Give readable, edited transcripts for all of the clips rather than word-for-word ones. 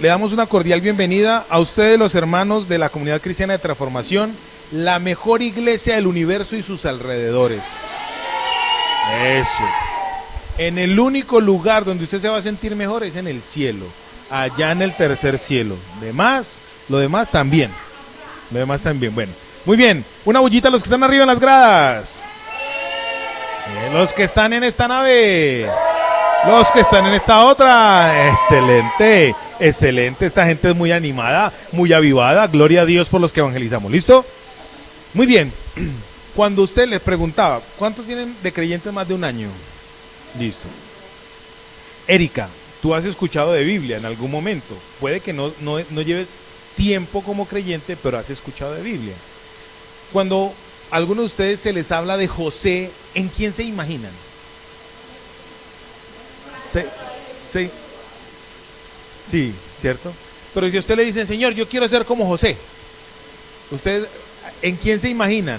le damos una cordial bienvenida a ustedes, los hermanos de la Comunidad Cristiana de Transformación, la mejor iglesia del universo y sus alrededores. Eso. En el único lugar donde usted se va a sentir mejor es en el cielo, allá en el tercer cielo. Lo demás también. Bueno, muy bien. Una bullita a los que están arriba en las gradas. Los que están en esta nave. Los que están en esta otra. Excelente. Esta gente es muy animada, muy avivada. Gloria a Dios por los que evangelizamos. ¿Listo? Muy bien. Cuando usted les preguntaba, ¿cuántos tienen de creyentes más de un año? Listo. Erika, tú has escuchado de Biblia en algún momento. Puede que no lleves tiempo como creyente, pero has escuchado de Biblia. Cuando a algunos de ustedes se les habla de José, ¿en quién se imaginan? Sí, ¿cierto? Pero si a usted le dicen, Señor, yo quiero ser como José, ¿ustedes en quién se imaginan?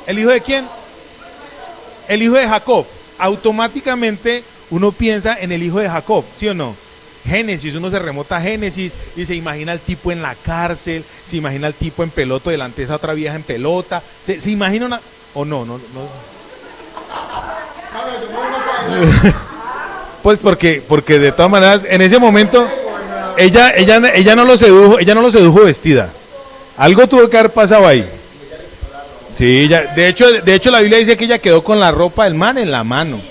¿El hijo de quién? El hijo de Jacob. Automáticamente uno piensa en el hijo de Jacob, ¿sí o no? Génesis, uno se remota a Génesis y se imagina al tipo en la cárcel, se imagina al tipo en pelota delante de esa otra vieja en pelota, se imagina una... ¿O no? Pues porque de todas maneras, en ese momento, ella no lo sedujo vestida. Algo tuvo que haber pasado ahí. Sí, de hecho la Biblia dice que ella quedó con la ropa del man en la mano.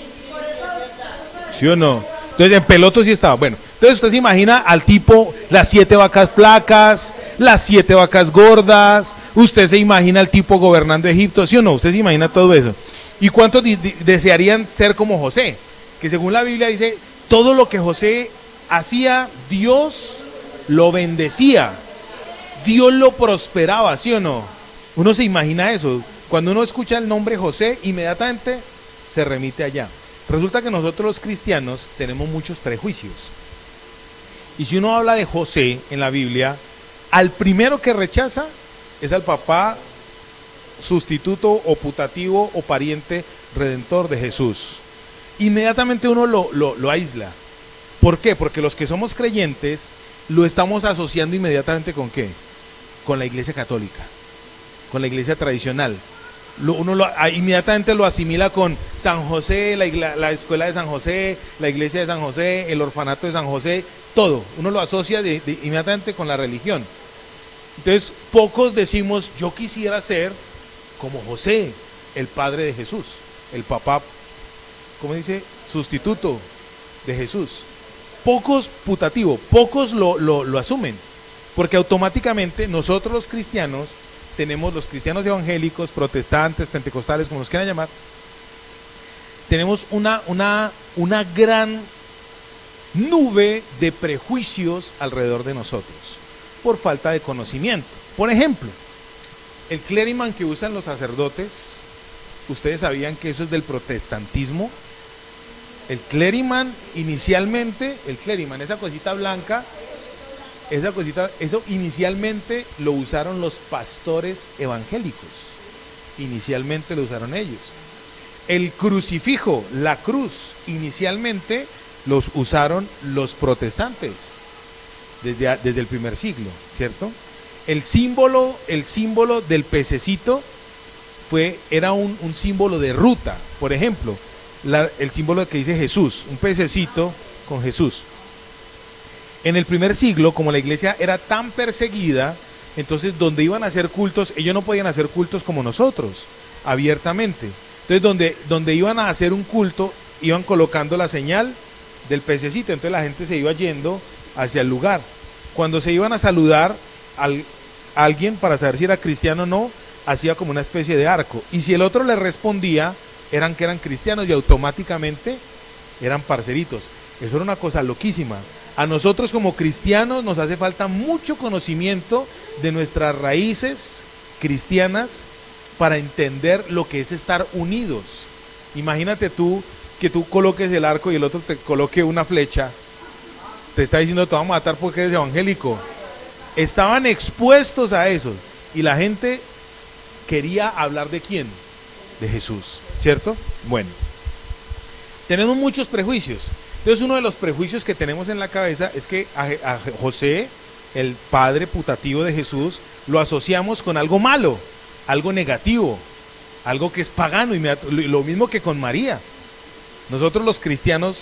¿Sí o no? Entonces en peloto sí estaba. Bueno, entonces usted se imagina al tipo, las 7 vacas flacas, las 7 vacas gordas, usted se imagina al tipo gobernando Egipto, ¿sí o no? Usted se imagina todo eso. ¿Y cuántos desearían ser como José? Que según la Biblia dice, todo lo que José hacía, Dios lo bendecía, Dios lo prosperaba, ¿sí o no? Uno se imagina eso. Cuando uno escucha el nombre José, inmediatamente se remite allá. Resulta que nosotros los cristianos tenemos muchos prejuicios. Y si uno habla de José en la Biblia, al primero que rechaza es al papá sustituto o putativo o pariente redentor de Jesús. Inmediatamente uno lo aísla. ¿Por qué? Porque los que somos creyentes lo estamos asociando inmediatamente ¿con qué? Con la iglesia católica, con la iglesia tradicional. Inmediatamente lo asimila con San José, la escuela de San José, la iglesia de San José, el orfanato de San José, todo. Uno lo asocia inmediatamente con la religión. Entonces, pocos decimos, yo quisiera ser como José, el padre de Jesús, el papá, ¿cómo dice? Sustituto de Jesús. Pocos pocos lo asumen, porque automáticamente nosotros los cristianos tenemos, los cristianos evangélicos, protestantes, pentecostales, como los quieran llamar, tenemos una gran nube de prejuicios alrededor de nosotros, por falta de conocimiento. Por ejemplo, el clériman que usan los sacerdotes, ¿ustedes sabían que eso es del protestantismo? El clériman inicialmente, esa cosita blanca, eso inicialmente lo usaron los pastores evangélicos. Inicialmente lo usaron ellos. El crucifijo, la cruz, inicialmente los usaron los protestantes desde el primer siglo, ¿cierto? El símbolo del pececito era un símbolo de ruta. Por ejemplo, el símbolo que dice Jesús, un pececito con Jesús. En el primer siglo, como la iglesia era tan perseguida, entonces donde iban a hacer cultos, ellos no podían hacer cultos como nosotros, abiertamente. Entonces donde iban a hacer un culto, iban colocando la señal del pececito, entonces la gente se iba yendo hacia el lugar. Cuando se iban a saludar a alguien para saber si era cristiano o no, hacía como una especie de arco. Y si el otro le respondía, eran cristianos y automáticamente eran parceritos. Eso era una cosa loquísima. A nosotros como cristianos nos hace falta mucho conocimiento de nuestras raíces cristianas para entender lo que es estar unidos. Imagínate tú que tú coloques el arco y el otro te coloque una flecha. Te está diciendo te vamos a matar porque eres evangélico. Estaban expuestos a eso y la gente quería hablar ¿de quién? De Jesús, ¿cierto? Bueno, tenemos muchos prejuicios. Entonces uno de los prejuicios que tenemos en la cabeza es que a José, el padre putativo de Jesús, lo asociamos con algo malo, algo negativo, algo que es pagano, y lo mismo que con María. Nosotros los cristianos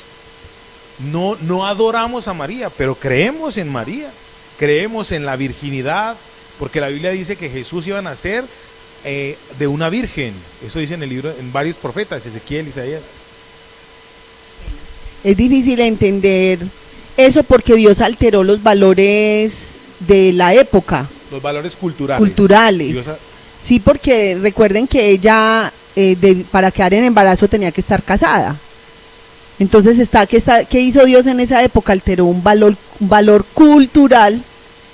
no adoramos a María, pero creemos en María, creemos en la virginidad, porque la Biblia dice que Jesús iba a nacer de una virgen. Eso dice en el libro, en varios profetas, Ezequiel, Isaías. Es difícil entender eso porque Dios alteró los valores de la época. Los valores culturales. Sí, porque recuerden que ella para quedar en embarazo tenía que estar casada. Entonces ¿qué hizo Dios en esa época? Alteró un valor cultural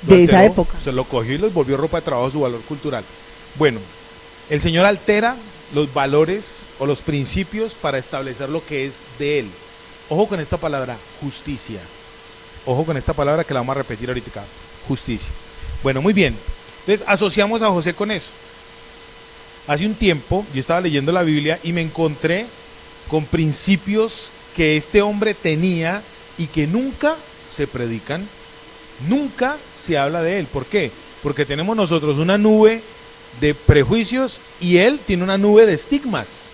de esa época. Se lo cogió y les volvió ropa de trabajo su valor cultural. Bueno, el Señor altera los valores o los principios para establecer lo que es de Él. Ojo con esta palabra, justicia. Ojo con esta palabra que la vamos a repetir ahorita, justicia. Bueno, muy bien. Entonces asociamos a José con eso. Hace un tiempo yo estaba leyendo la Biblia y me encontré con principios que este hombre tenía y que nunca se predican, nunca se habla de él. ¿Por qué? Porque tenemos nosotros una nube de prejuicios y él tiene una nube de estigmas.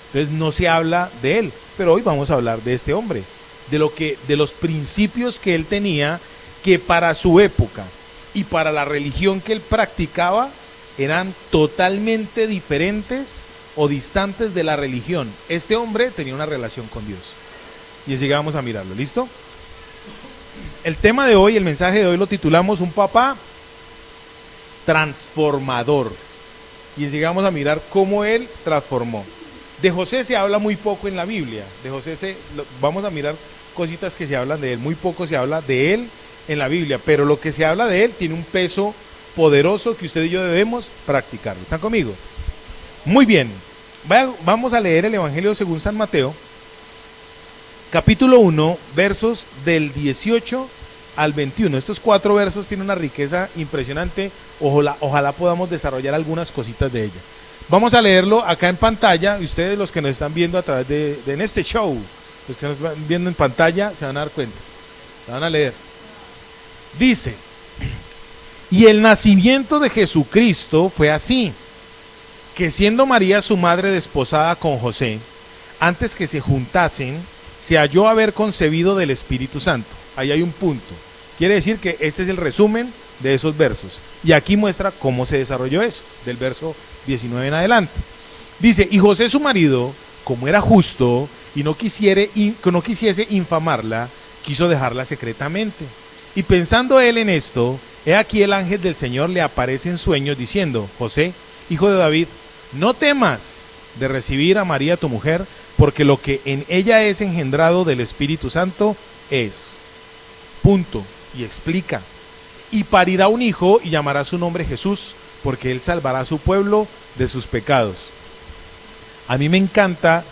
Entonces no se habla de él, pero hoy vamos a hablar de este hombre, de los principios que él tenía, que para su época y para la religión que él practicaba eran totalmente diferentes o distantes de la religión. Este hombre tenía una relación con Dios. Y así vamos a mirarlo, ¿listo? El tema de hoy, el mensaje de hoy lo titulamos Un papá transformador. Y así vamos a mirar cómo él transformó. De José se habla muy poco en la Biblia. Vamos a mirar cositas que se hablan de él. Muy poco se habla de él en la Biblia, pero lo que se habla de él tiene un peso poderoso que usted y yo debemos practicarlo. ¿Están conmigo? Muy bien. Vamos a leer el Evangelio según San Mateo, capítulo 1, versos del 18 al 21. Estos 4 versos tienen una riqueza impresionante. Ojalá podamos desarrollar algunas cositas de ella. Vamos a leerlo acá en pantalla. Y ustedes, los que nos están viendo a través de en este show, los que nos están viendo en pantalla, se van a dar cuenta. Se van a leer. Dice: y el nacimiento de Jesucristo fue así, que siendo María su madre desposada con José, antes que se juntasen, se halló haber concebido del Espíritu Santo. Ahí hay un punto. Quiere decir que este es el resumen de esos versos. Y aquí muestra cómo se desarrolló eso, del verso 19 en adelante. Dice: y José su marido, como era justo y no quisiese infamarla, quiso dejarla secretamente. Y pensando él en esto, he aquí el ángel del Señor le aparece en sueños diciendo: José, hijo de David, no temas de recibir a María tu mujer, porque lo que en ella es engendrado del Espíritu Santo es. Punto. Y explica: y parirá un hijo y llamará su nombre Jesús, porque él salvará a su pueblo de sus pecados. A mí me encanta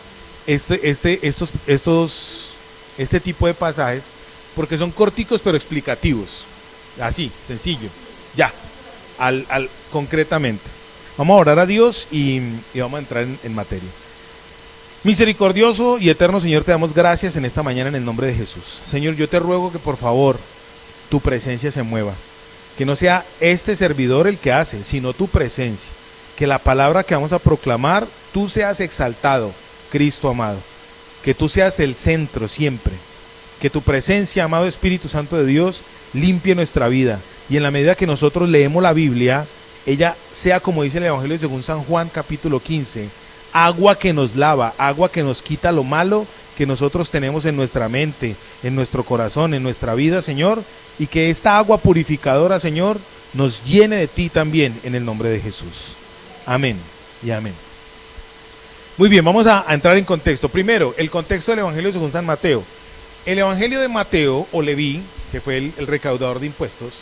este tipo de pasajes, porque son corticos pero explicativos. Así, sencillo. Ya, concretamente. Vamos a orar a Dios y vamos a entrar en materia. Misericordioso y eterno Señor, te damos gracias en esta mañana en el nombre de Jesús. Señor, yo te ruego que por favor tu presencia se mueva. Que no sea este servidor el que hace, sino tu presencia. Que la palabra que vamos a proclamar, tú seas exaltado, Cristo amado. Que tú seas el centro siempre. Que tu presencia, amado Espíritu Santo de Dios, limpie nuestra vida. Y en la medida que nosotros leemos la Biblia, ella sea, como dice el Evangelio según San Juan capítulo 15, agua que nos lava, agua que nos quita lo malo que nosotros tenemos en nuestra mente, en nuestro corazón, en nuestra vida, Señor, y que esta agua purificadora, Señor, nos llene de ti también, en el nombre de Jesús. Amén y amén. Muy bien, vamos a entrar en contexto. Primero, el contexto del Evangelio según San Mateo. El Evangelio de Mateo, o Leví, que fue el recaudador de impuestos,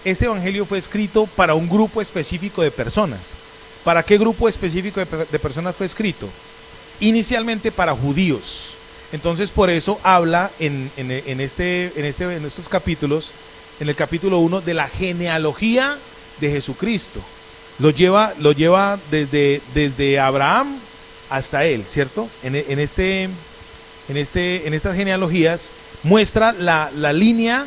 este Evangelio fue escrito para un grupo específico de personas. ¿Para qué grupo específico de personas fue escrito? Inicialmente para judíos. Entonces por eso habla en estos capítulos, en el capítulo 1, de la genealogía de Jesucristo. Lo lleva desde Abraham hasta él, ¿cierto? En en estas genealogías, muestra la línea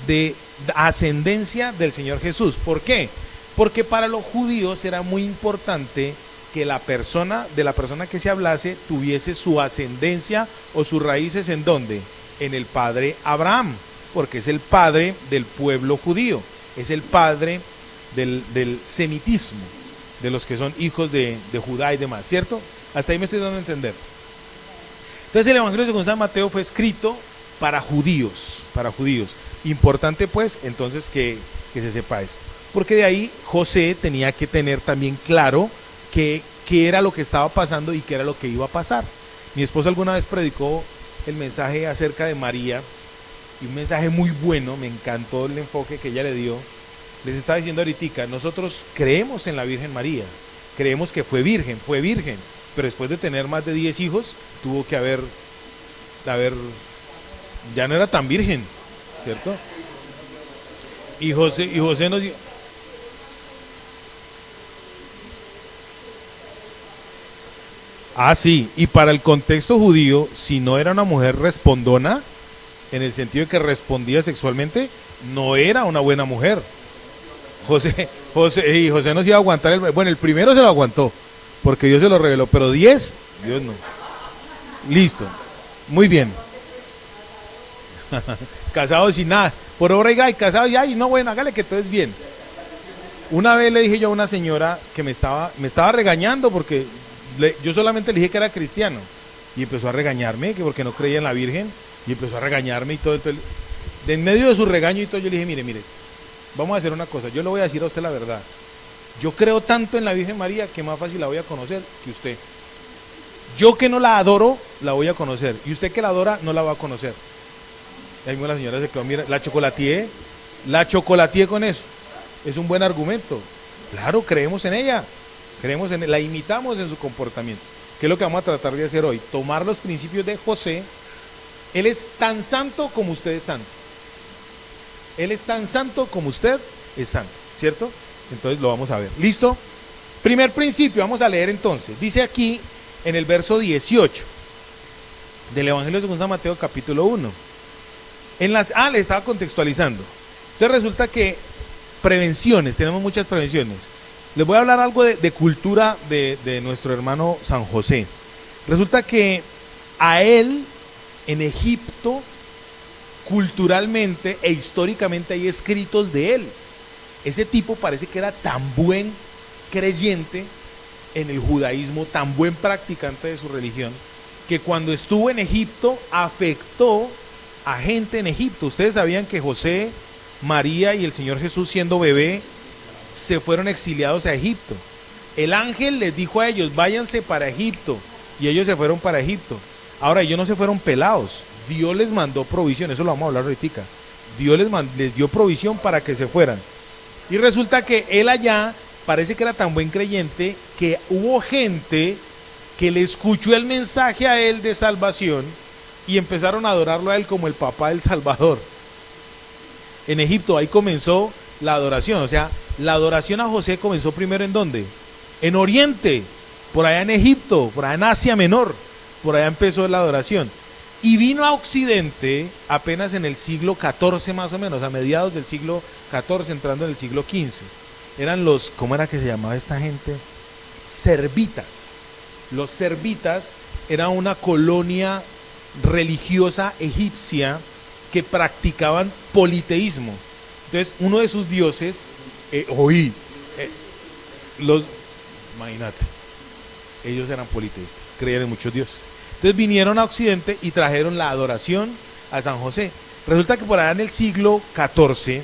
de ascendencia del Señor Jesús. ¿Por qué? Porque para los judíos era muy importante que la persona que se hablase tuviese su ascendencia o sus raíces ¿en dónde? En el padre Abraham, porque es el padre del pueblo judío, es el padre del semitismo, de los que son hijos de Judá y demás, ¿cierto? Hasta ahí me estoy dando a entender. Entonces el Evangelio según San Mateo fue escrito para judíos. Importante pues entonces que se sepa esto, porque de ahí José tenía que tener también claro qué era lo que estaba pasando y qué era lo que iba a pasar. Mi esposa alguna vez predicó el mensaje acerca de María, y un mensaje muy bueno, me encantó el enfoque que ella le dio. Les estaba diciendo ahorita, nosotros creemos en la Virgen María, creemos que fue virgen, pero después de tener más de 10 hijos, tuvo que haber, ya no era tan virgen, ¿cierto? Y José nos dio... Ah, sí, y para el contexto judío, si no era una mujer respondona, en el sentido de que respondía sexualmente, no era una buena mujer. José no se iba a aguantar, bueno, el primero se lo aguantó, porque Dios se lo reveló, pero 10, Dios no. Listo, muy bien. Casado sin nada, por obra y casado ya, y no, bueno, hágale que todo es bien. Una vez le dije yo a una señora que me estaba regañando porque yo solamente le dije que era cristiano, y empezó a regañarme, que porque no creía en la Virgen, y empezó a regañarme y todo. De en medio de su regaño y todo, yo le dije, mire, vamos a hacer una cosa, yo le voy a decir a usted la verdad. Yo creo tanto en la Virgen María que más fácil la voy a conocer que usted. Yo que no la adoro, la voy a conocer, y usted que la adora, no la va a conocer. Y ahí la señora se quedó, mira, la chocolateé con eso. Es un buen argumento. Claro, creemos en ella, la imitamos en su comportamiento. ¿Qué es lo que vamos a tratar de hacer hoy? Tomar los principios de José. Él es tan santo como usted es santo. Él es tan santo como usted es santo, ¿cierto? Entonces lo vamos a ver. ¿Listo? Primer principio, vamos a leer entonces. Dice aquí en el verso 18 del Evangelio según San Mateo capítulo 1. Le estaba contextualizando. Entonces resulta que prevenciones, tenemos muchas prevenciones. Les voy a hablar algo de cultura de nuestro hermano San José. Resulta que a él en Egipto, culturalmente e históricamente hay escritos de él. Ese tipo parece que era tan buen creyente en el judaísmo, tan buen practicante de su religión, que cuando estuvo en Egipto afectó a gente en Egipto. Ustedes sabían que José, María y el Señor Jesús, siendo bebé, se fueron exiliados a Egipto. El ángel les dijo a ellos, váyanse para Egipto, y ellos se fueron para Egipto. Ahora, ellos no se fueron pelados, Dios les mandó provisión, eso lo vamos a hablar ahorita. Dios les dio provisión para que se fueran. Y resulta que él allá parece que era tan buen creyente que hubo gente que le escuchó el mensaje a él de salvación y empezaron a adorarlo a él como el papá del Salvador. En Egipto, ahí comenzó la adoración, o sea, la adoración a José comenzó primero ¿en dónde? En Oriente, por allá en Egipto, por allá en Asia Menor, por allá empezó la adoración. Y vino a Occidente apenas en el siglo XIV más o menos, a mediados del siglo XIV, entrando en el siglo XV. Eran ¿cómo era que se llamaba esta gente? Servitas. Los servitas eran una colonia religiosa egipcia que practicaban politeísmo. Entonces, uno de sus dioses, imagínate, ellos eran politeístas, creían en muchos dioses. Entonces vinieron a Occidente y trajeron la adoración a San José. Resulta que por allá en el siglo XIV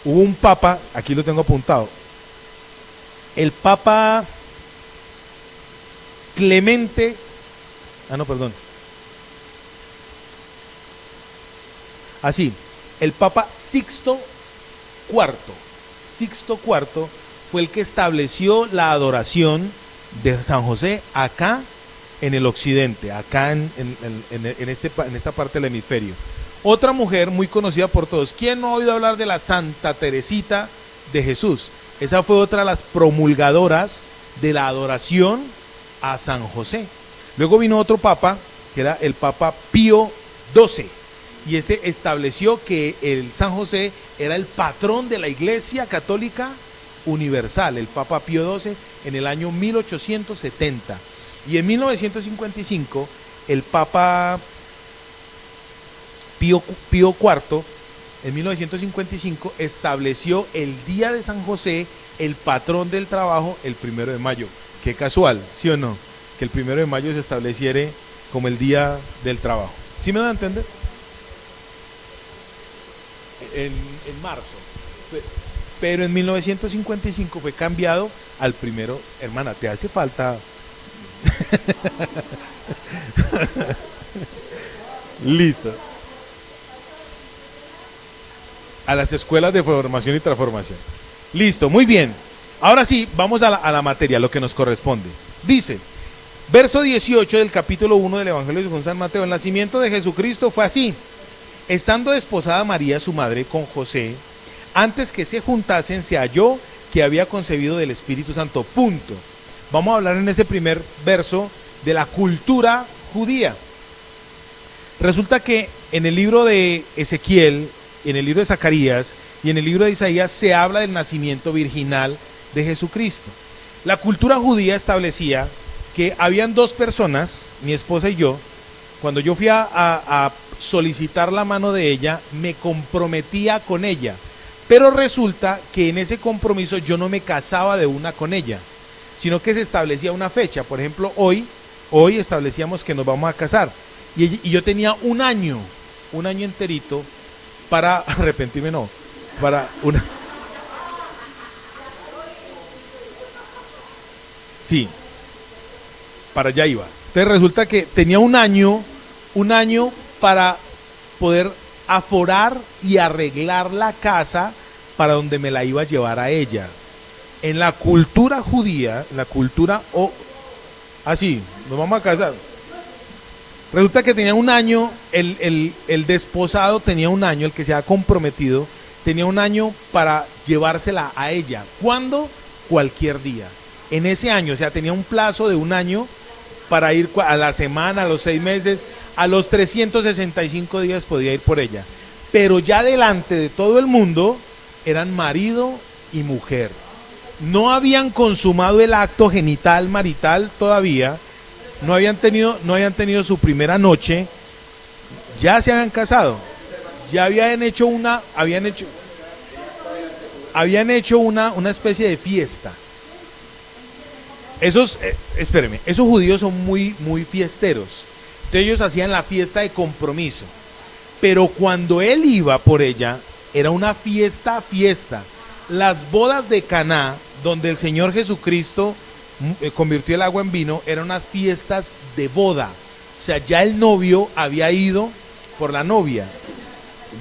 hubo un papa, aquí lo tengo apuntado, el papa Clemente, el papa Sixto IV fue el que estableció la adoración de San José acá en el occidente, acá en esta parte del hemisferio. Otra mujer muy conocida por todos, ¿quién no ha oído hablar de la Santa Teresita de Jesús? Esa fue otra de las promulgadoras de la adoración a San José. Luego vino otro papa que era el Papa Pío XII. Y este estableció que el San José era el patrón de la Iglesia Católica Universal, el Papa Pío XII, en el año 1870. Y en 1955, el Papa Pío IV, en 1955, estableció el Día de San José, el patrón del trabajo, el 1 de mayo. Qué casual, ¿sí o no? Que el 1 de mayo se estableciera como el Día del Trabajo. ¿Sí me da a entender? En marzo. Pero en 1955 fue cambiado al 1. Hermana, te hace falta. Listo. A las escuelas de formación y transformación. Listo, muy bien. Ahora sí, vamos a la materia, lo que nos corresponde. Dice, verso 18 del capítulo 1 del Evangelio de San Mateo: el nacimiento de Jesucristo fue así. Estando desposada María, su madre, con José, antes que se juntasen, se halló que había concebido del Espíritu Santo. Punto. Vamos a hablar en ese primer verso de la cultura judía. Resulta que en el libro de Ezequiel, en el libro de Zacarías y en el libro de Isaías se habla del nacimiento virginal de Jesucristo. La cultura judía establecía que habían dos personas, mi esposa y yo. Cuando yo fui a solicitar la mano de ella, me comprometía con ella, pero resulta que en ese compromiso yo no me casaba de una con ella, sino que se establecía una fecha. Por ejemplo, hoy establecíamos que nos vamos a casar, y yo tenía un año enterito para arrepentirme, no, para una... Sí, para allá iba. Entonces resulta que tenía un año para poder aforar y arreglar la casa para donde me la iba a llevar a ella. En la cultura judía, así, nos vamos a casar. Resulta que tenía un año, el desposado tenía un año, el que se ha comprometido, tenía un año para llevársela a ella. ¿Cuándo? Cualquier día. En ese año, o sea, tenía un plazo de un año para ir a la semana, a los 6 meses, a los 365 días podía ir por ella. Pero ya delante de todo el mundo eran marido y mujer. No habían consumado el acto genital marital todavía, no habían tenido su primera noche, ya se habían casado, ya habían hecho una especie de fiesta. Esos judíos son muy fiesteros. Entonces ellos hacían la fiesta de compromiso. Pero cuando él iba por ella, era una fiesta. Las bodas de Caná, donde el Señor Jesucristo convirtió el agua en vino, eran unas fiestas de boda. O sea, ya el novio había ido por la novia,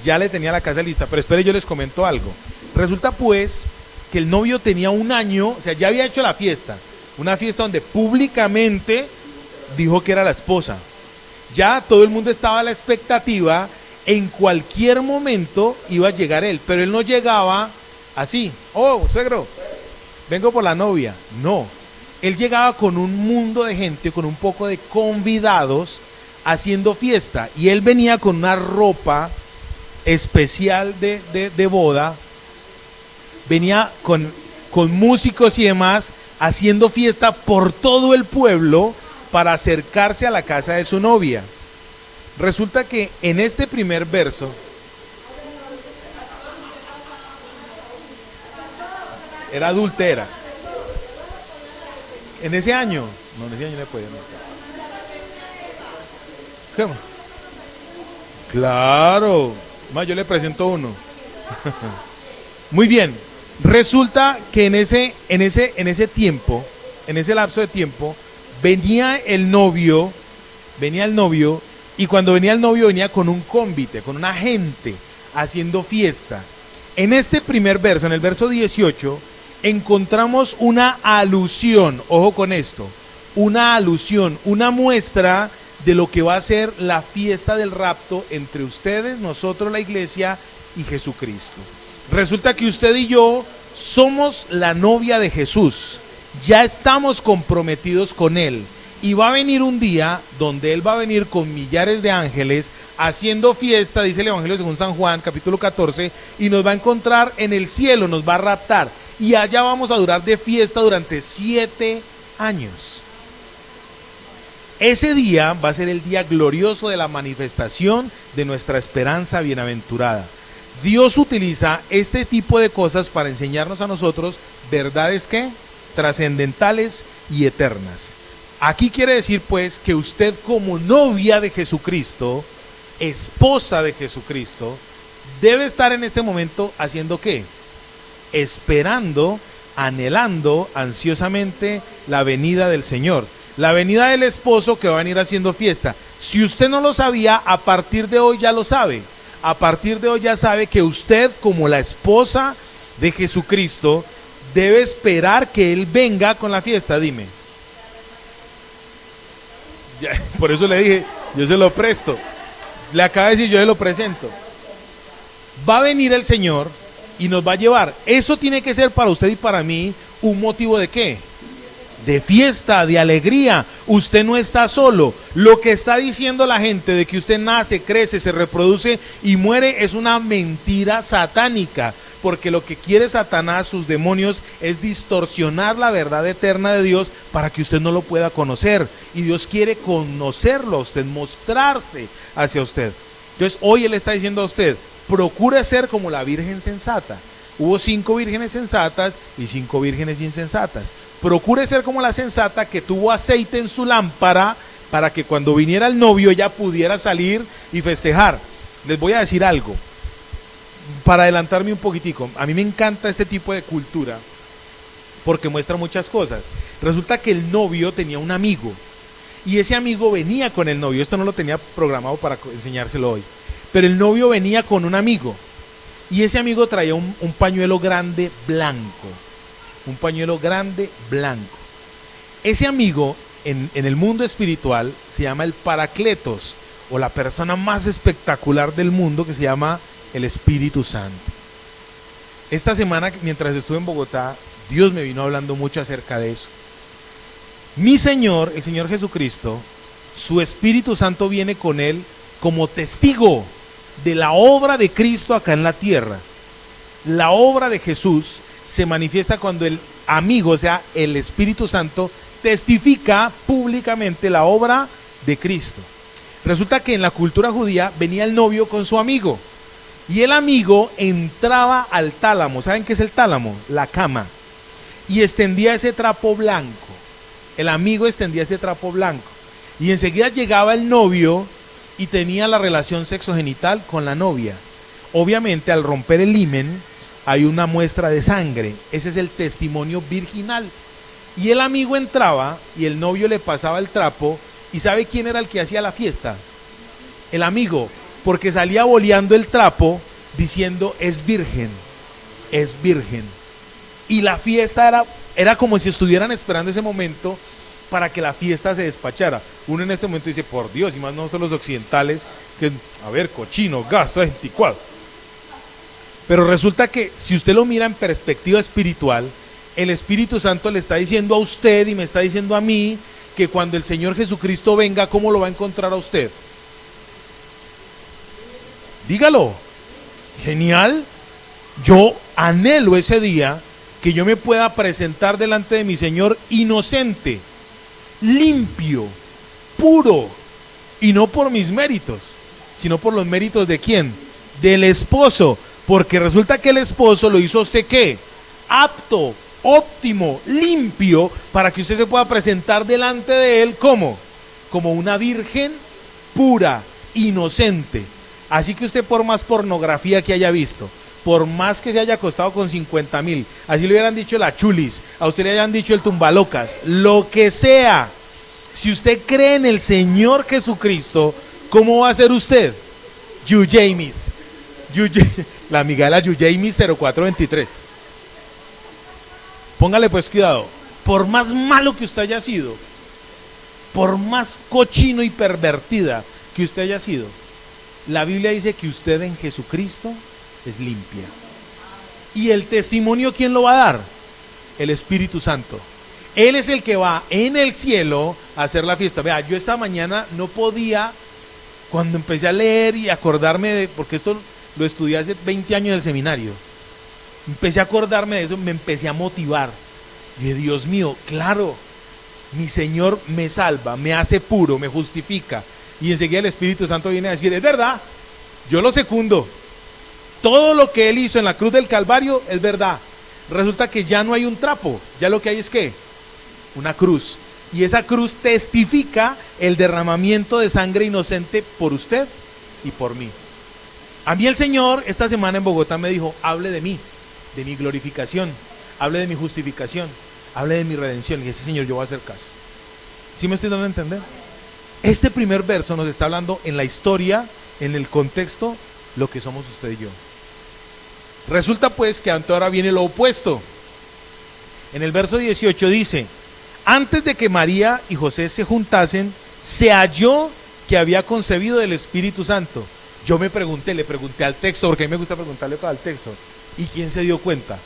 ya le tenía la casa lista. Pero espere, yo les comento algo. Resulta pues que el novio tenía un año, o sea, ya había hecho la fiesta, una fiesta donde públicamente dijo que era la esposa. Ya todo el mundo estaba a la expectativa, en cualquier momento iba a llegar él, pero él no llegaba así: oh, suegro, vengo por la novia. No, él llegaba con un mundo de gente, con un poco de convidados, haciendo fiesta, y él venía con una ropa especial de boda, venía con músicos y demás, haciendo fiesta por todo el pueblo para acercarse a la casa de su novia. Resulta que en este primer verso era adúltera. En ese año no le podía. ¿Cómo? Claro, yo le presento uno. Muy bien. Resulta que en ese tiempo, en ese lapso de tiempo, venía el novio, y cuando venía el novio venía con un convite, con una gente haciendo fiesta. En este primer verso, en el verso 18, encontramos una alusión, ojo con esto, una alusión, una muestra de lo que va a ser la fiesta del rapto entre ustedes, nosotros, la iglesia, y Jesucristo. Resulta que usted y yo somos la novia de Jesús, ya estamos comprometidos con Él, Y va a venir un día donde Él va a venir con millares de ángeles haciendo fiesta, dice el Evangelio según San Juan, capítulo 14, y nos va a encontrar en el cielo, nos va a raptar. Y allá vamos a durar de fiesta durante 7 años. Ese día va a ser el día glorioso de la manifestación de nuestra esperanza bienaventurada. Dios utiliza este tipo de cosas para enseñarnos a nosotros verdades que trascendentales y eternas. Aquí quiere decir pues que usted como novia de Jesucristo, esposa de Jesucristo, debe estar en este momento haciendo ¿qué? Esperando, anhelando ansiosamente la venida del Señor. La venida del esposo que va a venir haciendo fiesta. Si usted no lo sabía, a partir de hoy ya lo sabe. A partir de hoy ya sabe que usted como la esposa de Jesucristo debe esperar que Él venga con la fiesta. Dime. Ya, por eso le dije, yo se lo presto. Le acaba de decir, yo se lo presento. Va a venir el Señor y nos va a llevar. Eso tiene que ser para usted y para mí un motivo de ¿qué? De fiesta, de alegría. Usted no está solo. Lo que está diciendo la gente de que usted nace, crece, se reproduce y muere es una mentira satánica, porque lo que quiere Satanás, sus demonios, es distorsionar la verdad eterna de Dios para que usted no lo pueda conocer. Y Dios quiere conocerlo a usted, mostrarse hacia usted. Entonces hoy Él está diciendo a usted, procure ser como la virgen sensata. Hubo 5 vírgenes sensatas y 5 vírgenes insensatas. Procure ser como la sensata que tuvo aceite en su lámpara para que cuando viniera el novio ella pudiera salir y festejar. Les voy a decir algo, para adelantarme un poquitico. A mí me encanta este tipo de cultura porque muestra muchas cosas. Resulta que el novio tenía un amigo y ese amigo venía con el novio. Esto no lo tenía programado para enseñárselo hoy, pero el novio venía con un amigo. Y ese amigo traía un pañuelo grande blanco. Un pañuelo grande blanco. Ese amigo en el mundo espiritual se llama el Paracletos, o la persona más espectacular del mundo, que se llama el Espíritu Santo. Esta semana, mientras estuve en Bogotá, Dios me vino hablando mucho acerca de eso. Mi Señor, el Señor Jesucristo, su Espíritu Santo viene con Él como testigo de la obra de Cristo acá en la tierra. La obra de Jesús se manifiesta cuando el amigo, o sea, el Espíritu Santo, testifica públicamente la obra de Cristo. Resulta que en la cultura judía venía el novio con su amigo y el amigo entraba al tálamo. ¿Saben qué es el tálamo? La cama. Y extendía ese trapo blanco. El amigo extendía ese trapo blanco y enseguida llegaba el novio y tenía la relación sexogenital con la novia. Obviamente al romper el himen hay una muestra de sangre. Ese es el testimonio virginal. Y el amigo entraba y el novio le pasaba el trapo. ¿Y sabe quién era el que hacía la fiesta? El amigo, porque salía boleando el trapo diciendo es virgen, es virgen. Y la fiesta era como si estuvieran esperando ese momento para que la fiesta se despachara. Uno en este momento dice, por Dios, y más nosotros los occidentales, que, a ver, cochino, gas, anticuado. Pero resulta que si usted lo mira en perspectiva espiritual, el Espíritu Santo le está diciendo a usted y me está diciendo a mí que cuando el Señor Jesucristo venga, ¿cómo lo va a encontrar a usted? Dígalo. Genial. Yo anhelo ese día que yo me pueda presentar delante de mi Señor inocente, limpio, puro, y no por mis méritos, sino por los méritos de ¿quién? Del esposo, porque resulta que el esposo lo hizo a usted ¿qué? Apto, óptimo, limpio, para que usted se pueda presentar delante de él ¿cómo? Como una virgen pura, inocente. Así que usted, por más pornografía que haya visto, por más que se haya acostado con 50,000, así le hubieran dicho la chulis, a usted le hayan dicho el tumbalocas, lo que sea, si usted cree en el Señor Jesucristo, ¿cómo va a ser usted? Yujamis, la amiga de la Yujamis 0423. Póngale pues cuidado, por más malo que usted haya sido, por más cochino y pervertida que usted haya sido, la Biblia dice que usted en Jesucristo es limpia. ¿Y el testimonio quién lo va a dar? El Espíritu Santo. Él es el que va en el cielo a hacer la fiesta. Vea, yo esta mañana no podía, cuando empecé a leer y acordarme de, porque esto lo estudié hace 20 años en el seminario, empecé a acordarme de eso, me empecé a motivar. Y dije, Dios mío, claro, mi Señor me salva, me hace puro, me justifica. Y enseguida el Espíritu Santo viene a decir, es verdad, yo lo secundo. Todo lo que Él hizo en la cruz del Calvario es verdad. Resulta que ya no hay un trapo, ya lo que hay es ¿qué? Una cruz. Y esa cruz testifica el derramamiento de sangre inocente por usted y por mí. A mí el Señor esta semana en Bogotá me dijo, hable de mí, de mi glorificación, hable de mi justificación, hable de mi redención. Y ese Señor, yo voy a hacer caso. ¿Sí me estoy dando a entender? Este primer verso nos está hablando en la historia, en el contexto, lo que somos usted y yo. Resulta pues que ante ahora viene lo opuesto. En el verso 18 dice, antes de que María y José se juntasen, se halló que había concebido del Espíritu Santo. Yo me pregunté, le pregunté al texto, porque a mí me gusta preguntarle para el texto. ¿Y quién se dio cuenta?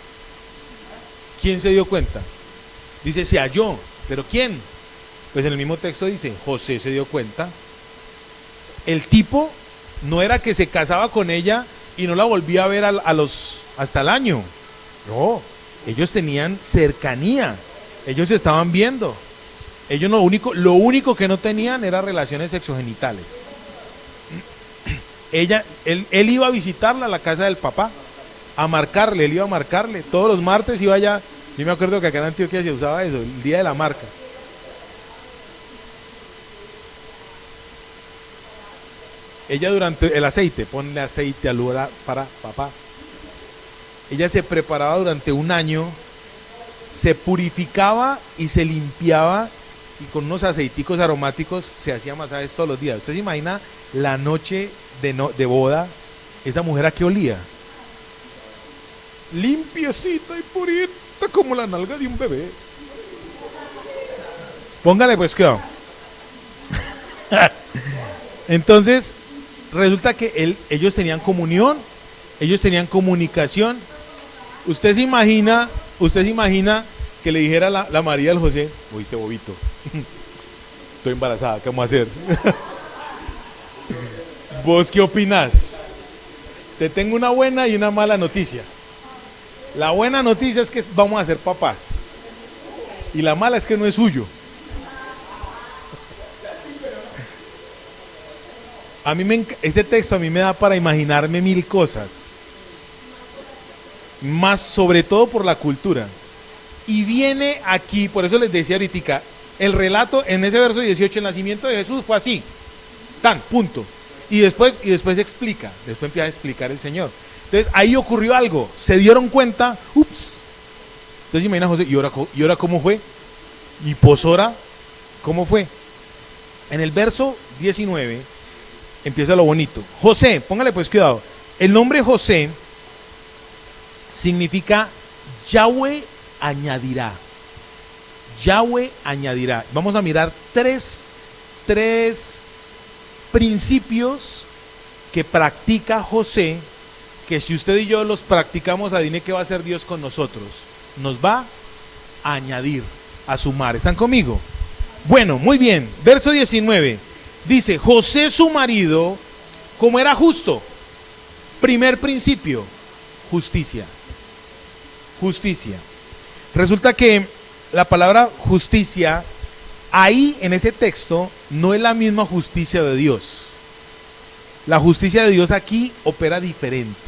¿Quién se dio cuenta? Dice, se halló, ¿pero quién? Pues en el mismo texto dice, José se dio cuenta. El tipo no era que se casaba con ella y no la volvía a ver hasta el año. No, ellos tenían cercanía, ellos se estaban viendo. Ellos lo único que no tenían era relaciones sexogenitales. Él iba a visitarla a la casa del papá, a marcarle, él iba a marcarle. Todos los martes iba allá. Yo me acuerdo que acá en Antioquia se usaba eso, el día de la marca. Ella durante el aceite, ponle aceite al lugar para papá. Ella se preparaba durante un año, se purificaba y se limpiaba y con unos aceiticos aromáticos se hacía masajes todos los días. ¿Usted se imagina la noche de boda? Esa mujer ¿a qué olía? Limpiecita y purita como la nalga de un bebé. Póngale pues cuidado. Entonces resulta que ellos tenían comunión, ellos tenían comunicación. Usted se imagina que le dijera la María al José, oíste bobito, estoy embarazada, ¿qué vamos a hacer? ¿Vos qué opinás? Te tengo una buena y una mala noticia. La buena noticia es que vamos a ser papás y la mala es que no es suyo. Ese texto a mí me da para imaginarme mil cosas, más sobre todo por la cultura. Y viene aquí, por eso les decía ahorita, el relato en ese verso 18, el nacimiento de Jesús fue así, tan, punto. Y después explica, después empieza a explicar el Señor. Entonces ahí ocurrió algo, se dieron cuenta, ups. Entonces imagina José, ¿y ahora cómo fue? ¿Y posora cómo fue? En el verso 19 empieza lo bonito. José, póngale pues cuidado. El nombre José significa Yahweh añadirá. Yahweh añadirá. Vamos a mirar tres principios que practica José, que si usted y yo los practicamos, adivine qué va a hacer Dios con nosotros. Nos va a añadir, a sumar. ¿Están conmigo? Bueno, muy bien. Verso 19. Dice, José su marido, como era justo. Primer principio, justicia. Justicia. Resulta que la palabra justicia, ahí en ese texto, no es la misma justicia de Dios. La justicia de Dios aquí opera diferente.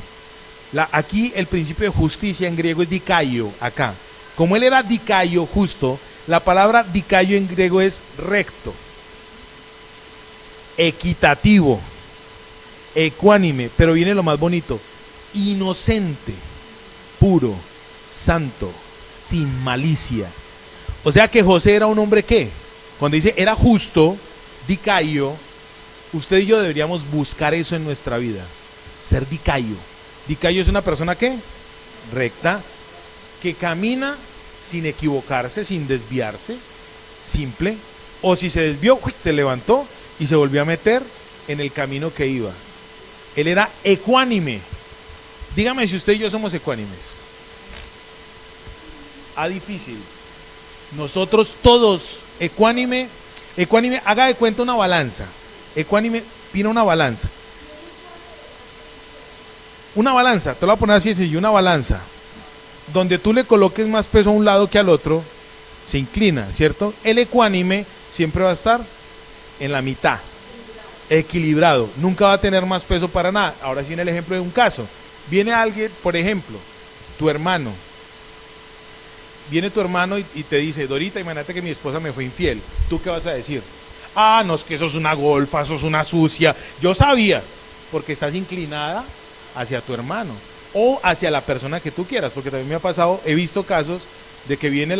Aquí el principio de justicia en griego es dikaio, acá. Como él era dikaio, justo, la palabra dikaio en griego es recto, equitativo, ecuánime, pero viene lo más bonito, inocente, puro, santo, sin malicia. O sea que José era un hombre que, cuando dice era justo, dikaio, usted y yo deberíamos buscar eso en nuestra vida, ser dikaio. Dikaio es una persona que recta, que camina sin equivocarse, sin desviarse, simple, o si se desvió, se levantó y se volvió a meter en el camino que iba. Él era ecuánime. Dígame si usted y yo somos ecuánimes. Difícil. Nosotros todos, ecuánime, haga de cuenta una balanza. Ecuánime, pina una balanza. Una balanza, te lo voy a poner así sencillo, una balanza. Donde tú le coloques más peso a un lado que al otro, se inclina, ¿cierto? El ecuánime siempre va a estar en la mitad, equilibrado, nunca va a tener más peso para nada. Ahora sí viene el ejemplo de un caso. Viene alguien, por ejemplo, tu hermano. Viene tu hermano y te dice, Dorita, imagínate que mi esposa me fue infiel. ¿Tú qué vas a decir? Ah, no, es que sos una golfa, sos una sucia. Yo sabía, porque estás inclinada hacia tu hermano o hacia la persona que tú quieras, porque también me ha pasado, he visto casos de que viene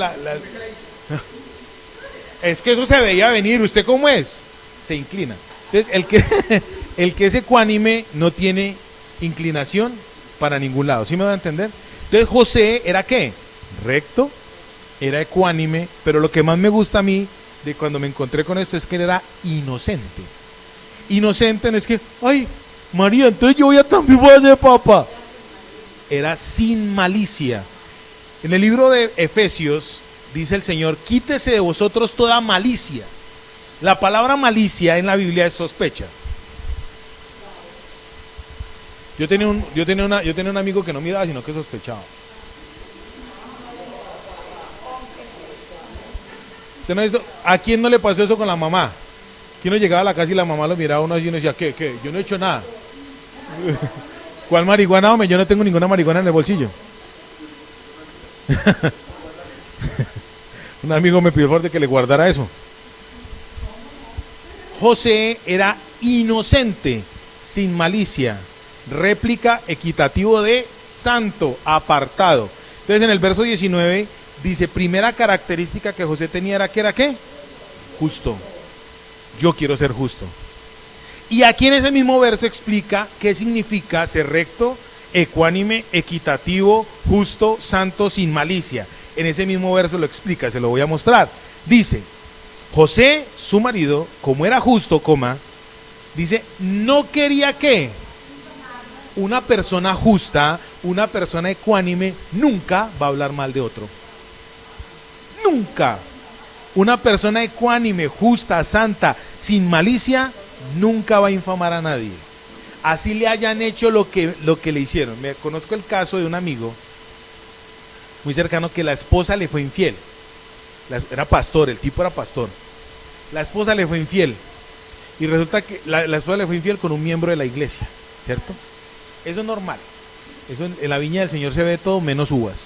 es que eso se veía venir, ¿usted cómo es? Se inclina. Entonces, el que es ecuánime no tiene inclinación para ningún lado, ¿sí me va a entender? Entonces, José era ¿qué? Recto, era ecuánime, pero lo que más me gusta a mí de cuando me encontré con esto es que él era inocente. Inocente no es que, ay, María, entonces yo también voy a ser papá. Era sin malicia. En el libro de Efesios dice el Señor, quítese de vosotros toda malicia. La palabra malicia en la Biblia es sospecha. Yo tenía un amigo que no miraba, sino que sospechaba. ¿Usted no ha visto? ¿A quién no le pasó eso con la mamá? Que uno llegaba a la casa y la mamá lo miraba a uno así y uno decía, ¿qué? Yo no he hecho nada. ¿Cuál marihuana, hombre? Yo no tengo ninguna marihuana en el bolsillo. Un amigo me pidió el favor de que le guardara eso. José era inocente, sin malicia, réplica equitativo de santo, apartado. Entonces en el verso 19 dice, primera característica que José tenía era que era ¿qué? Justo. Yo quiero ser justo. Y aquí en ese mismo verso explica qué significa ser recto, ecuánime, equitativo, justo, santo, sin malicia. En ese mismo verso lo explica, se lo voy a mostrar. Dice, José, su marido, como era justo, dice, no quería que una persona justa, una persona ecuánime, nunca va a hablar mal de otro. Nunca. Una persona ecuánime, justa, santa, sin malicia, nunca va a infamar a nadie. Así le hayan hecho lo que le hicieron. Me conozco el caso de un amigo muy cercano que la esposa le fue infiel. Era pastor, el tipo era pastor. La esposa le fue infiel. Y resulta que la esposa le fue infiel con un miembro de la iglesia, ¿cierto? Eso es normal. Eso en la viña del Señor se ve todo menos uvas.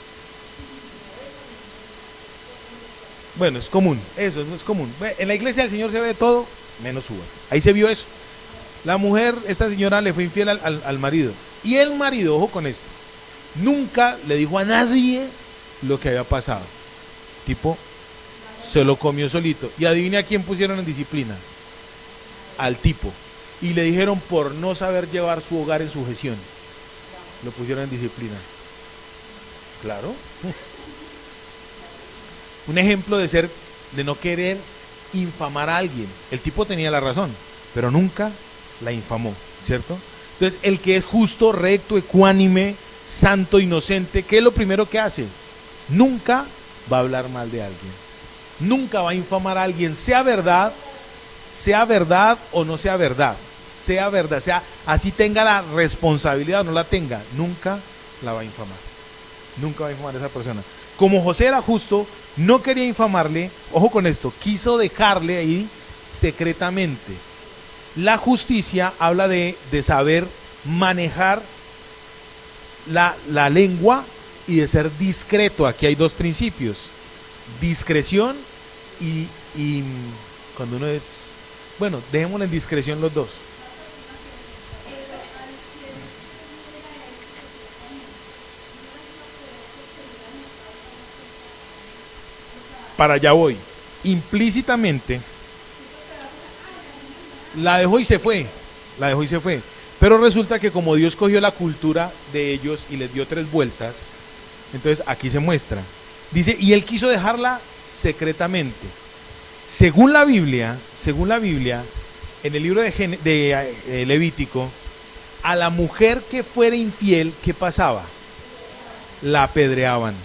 Bueno, es común, eso es común. En la iglesia del Señor se ve todo menos uvas. Ahí se vio eso. La mujer, esta señora le fue infiel al marido. Y el marido, ojo con esto, nunca le dijo a nadie lo que había pasado. Tipo, se lo comió solito. Y adivine a quién pusieron en disciplina. Al tipo. Y le dijeron por no saber llevar su hogar en sujeción. Lo pusieron en disciplina. Claro. Un ejemplo de no querer infamar a alguien. El tipo tenía la razón, pero nunca la infamó, ¿cierto? Entonces, el que es justo, recto, ecuánime, santo, inocente, ¿qué es lo primero que hace? Nunca va a hablar mal de alguien. Nunca va a infamar a alguien, sea verdad o no sea verdad. Sea verdad, sea así tenga la responsabilidad o no la tenga, nunca la va a infamar. Nunca va a infamar a esa persona. Como José era justo, no quería infamarle, ojo con esto, quiso dejarle ahí secretamente. La justicia habla de saber manejar la lengua y de ser discreto. Aquí hay dos principios, discreción y cuando uno es, bueno, dejémoslo en discreción los dos. Para allá voy. Implícitamente la dejó y se fue. Pero resulta que como Dios cogió la cultura de ellos y les dio 3 vueltas, entonces aquí se muestra. Dice, y él quiso dejarla secretamente. Según la Biblia, en el libro de Levítico, a la mujer que fuera infiel, ¿qué pasaba? La apedreaban.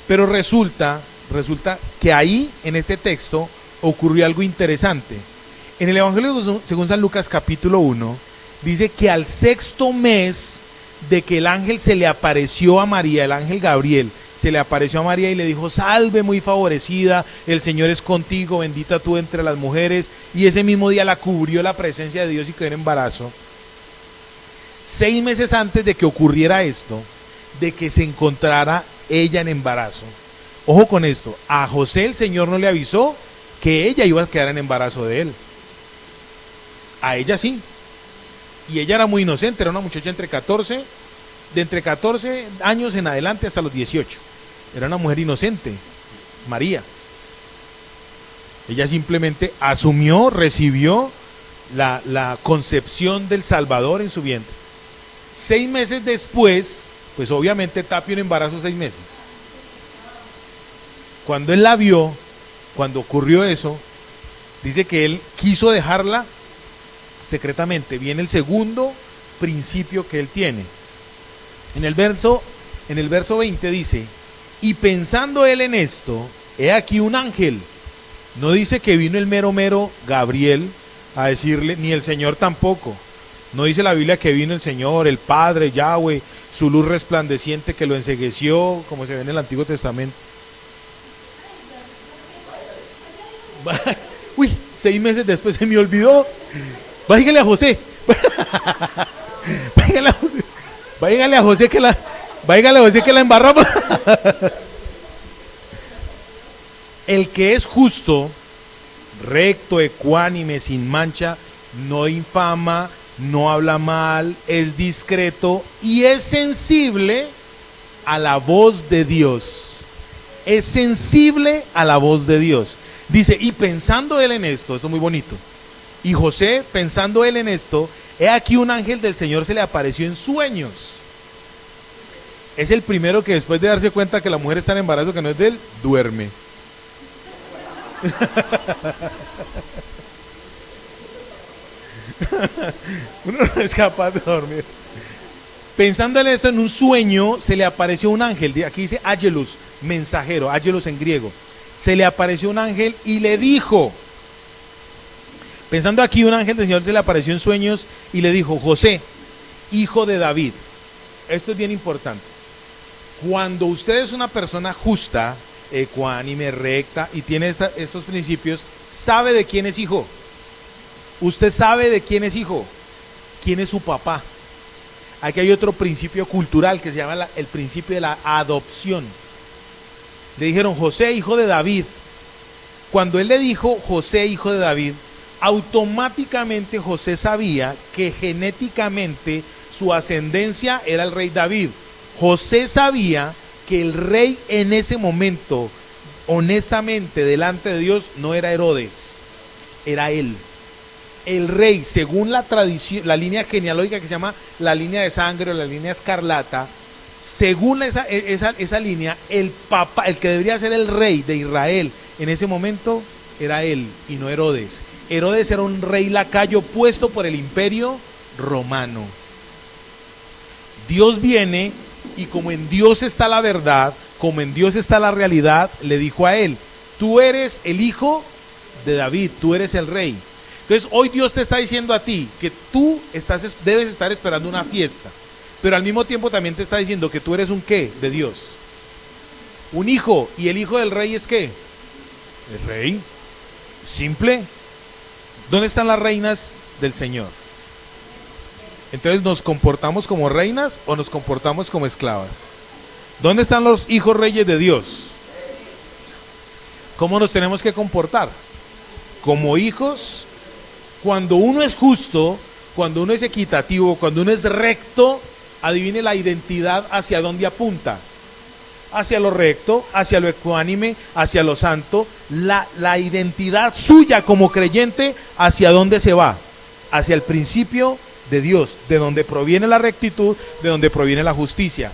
Pero resulta resulta que ahí, en este texto, ocurrió algo interesante. En el Evangelio según San Lucas capítulo 1, dice que al sexto mes de que el ángel se le apareció a María, el ángel Gabriel, se le apareció a María y le dijo: salve muy favorecida, el Señor es contigo, bendita tú entre las mujeres, y ese mismo día la cubrió la presencia de Dios y quedó en embarazo. 6 meses antes de que ocurriera esto, de que se encontrara ella en embarazo, ojo con esto, a José el Señor no le avisó que ella iba a quedar en embarazo de él. A ella sí, y ella era muy inocente, era una muchacha de entre 14 años en adelante hasta los 18. Era una mujer inocente, María. Ella simplemente asumió, recibió la concepción del Salvador en su vientre. 6 meses después, pues obviamente Tapio un embarazo 6 meses. Cuando él la vio, cuando ocurrió eso, dice que él quiso dejarla secretamente. Viene el segundo principio que él tiene. En el verso 20 dice: y pensando él en esto, he aquí un ángel. No dice que vino el mero Gabriel a decirle, ni el Señor tampoco. No dice la Biblia que vino el Señor, el Padre, Yahweh, su luz resplandeciente que lo encegueció, como se ve en el Antiguo Testamento. Uy, 6 meses después se me olvidó. Váyale a José. Váyale a José. Váyale a José que la embarramos. El que es justo, recto, ecuánime, sin mancha, no infama, no habla mal, es discreto y es sensible a la voz de Dios. Es sensible a la voz de Dios. Dice, y pensando él en esto es muy bonito. Y José, pensando él en esto, he aquí un ángel del Señor se le apareció en sueños. Es el primero que después de darse cuenta que la mujer está en embarazo, que no es de él, duerme. Uno no es capaz de dormir. Pensando en esto, en un sueño se le apareció un ángel. Aquí dice ángelos, mensajero, ángelos en griego. Se le apareció un ángel y le dijo, pensando aquí, un ángel del Señor se le apareció en sueños y le dijo: José, hijo de David. Esto es bien importante. Cuando usted es una persona justa, ecuánime, recta y tiene estos principios, sabe de quién es hijo. Usted sabe de quién es hijo, quién es su papá. Aquí hay otro principio cultural que se llama el principio de la adopción. Le dijeron: José, hijo de David. Cuando él le dijo José, hijo de David, automáticamente José sabía que genéticamente su ascendencia era el rey David. José sabía que el rey en ese momento, honestamente, delante de Dios, no era Herodes, era él. El rey, según la tradición, la línea genealógica que se llama la línea de sangre o la línea escarlata, según esa línea, el papá, el que debería ser el rey de Israel en ese momento, era él y no Herodes. Herodes era un rey lacayo puesto por el imperio romano. Dios viene y como en Dios está la verdad, como en Dios está la realidad, le dijo a él: tú eres el hijo de David, tú eres el rey. Entonces hoy Dios te está diciendo a ti que tú debes estar esperando una fiesta, pero al mismo tiempo también te está diciendo que tú eres un ¿qué? De Dios, un hijo. ¿Y el hijo del rey es qué? El rey, simple. ¿Dónde están las reinas del Señor? Entonces, ¿nos comportamos como reinas o nos comportamos como esclavas? ¿Dónde están los hijos reyes de Dios? ¿Cómo nos tenemos que comportar? Como hijos. Cuando uno es justo, cuando uno es equitativo, cuando uno es recto, adivine la identidad hacia dónde apunta. Hacia lo recto, hacia lo ecuánime, hacia lo santo. La identidad suya como creyente, ¿hacia dónde se va? Hacia el principio de Dios, de donde proviene la rectitud, de donde proviene la justicia.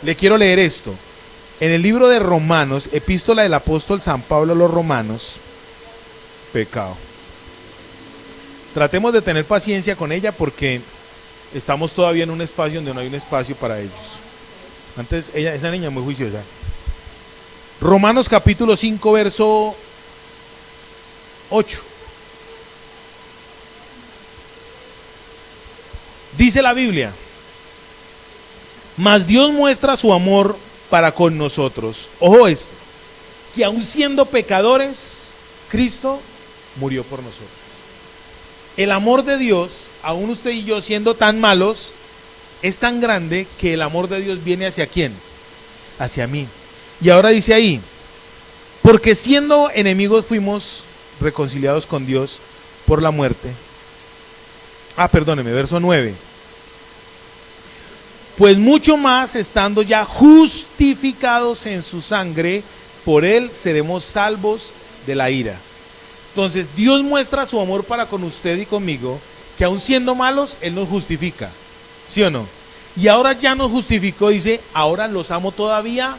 Le quiero leer esto. En el libro de Romanos, epístola del apóstol San Pablo a los Romanos, pecado. Tratemos de tener paciencia con ella porque estamos todavía en un espacio donde no hay un espacio para ellos. Antes, esa niña es muy juiciosa. Romanos capítulo 5, verso 8. Dice la Biblia: mas Dios muestra su amor para con nosotros. Ojo esto, que aun siendo pecadores, Cristo murió por nosotros. El amor de Dios, aun usted y yo siendo tan malos, es tan grande que el amor de Dios viene ¿hacia quién? Hacia mí. Y ahora dice ahí: porque siendo enemigos fuimos reconciliados con Dios por la muerte. Perdóneme, verso 9. Pues mucho más, estando ya justificados en su sangre, por él seremos salvos de la ira. Entonces Dios muestra su amor para con usted y conmigo, que aun siendo malos, él nos justifica, ¿sí o no? Y ahora ya nos justificó, dice, ahora los amo todavía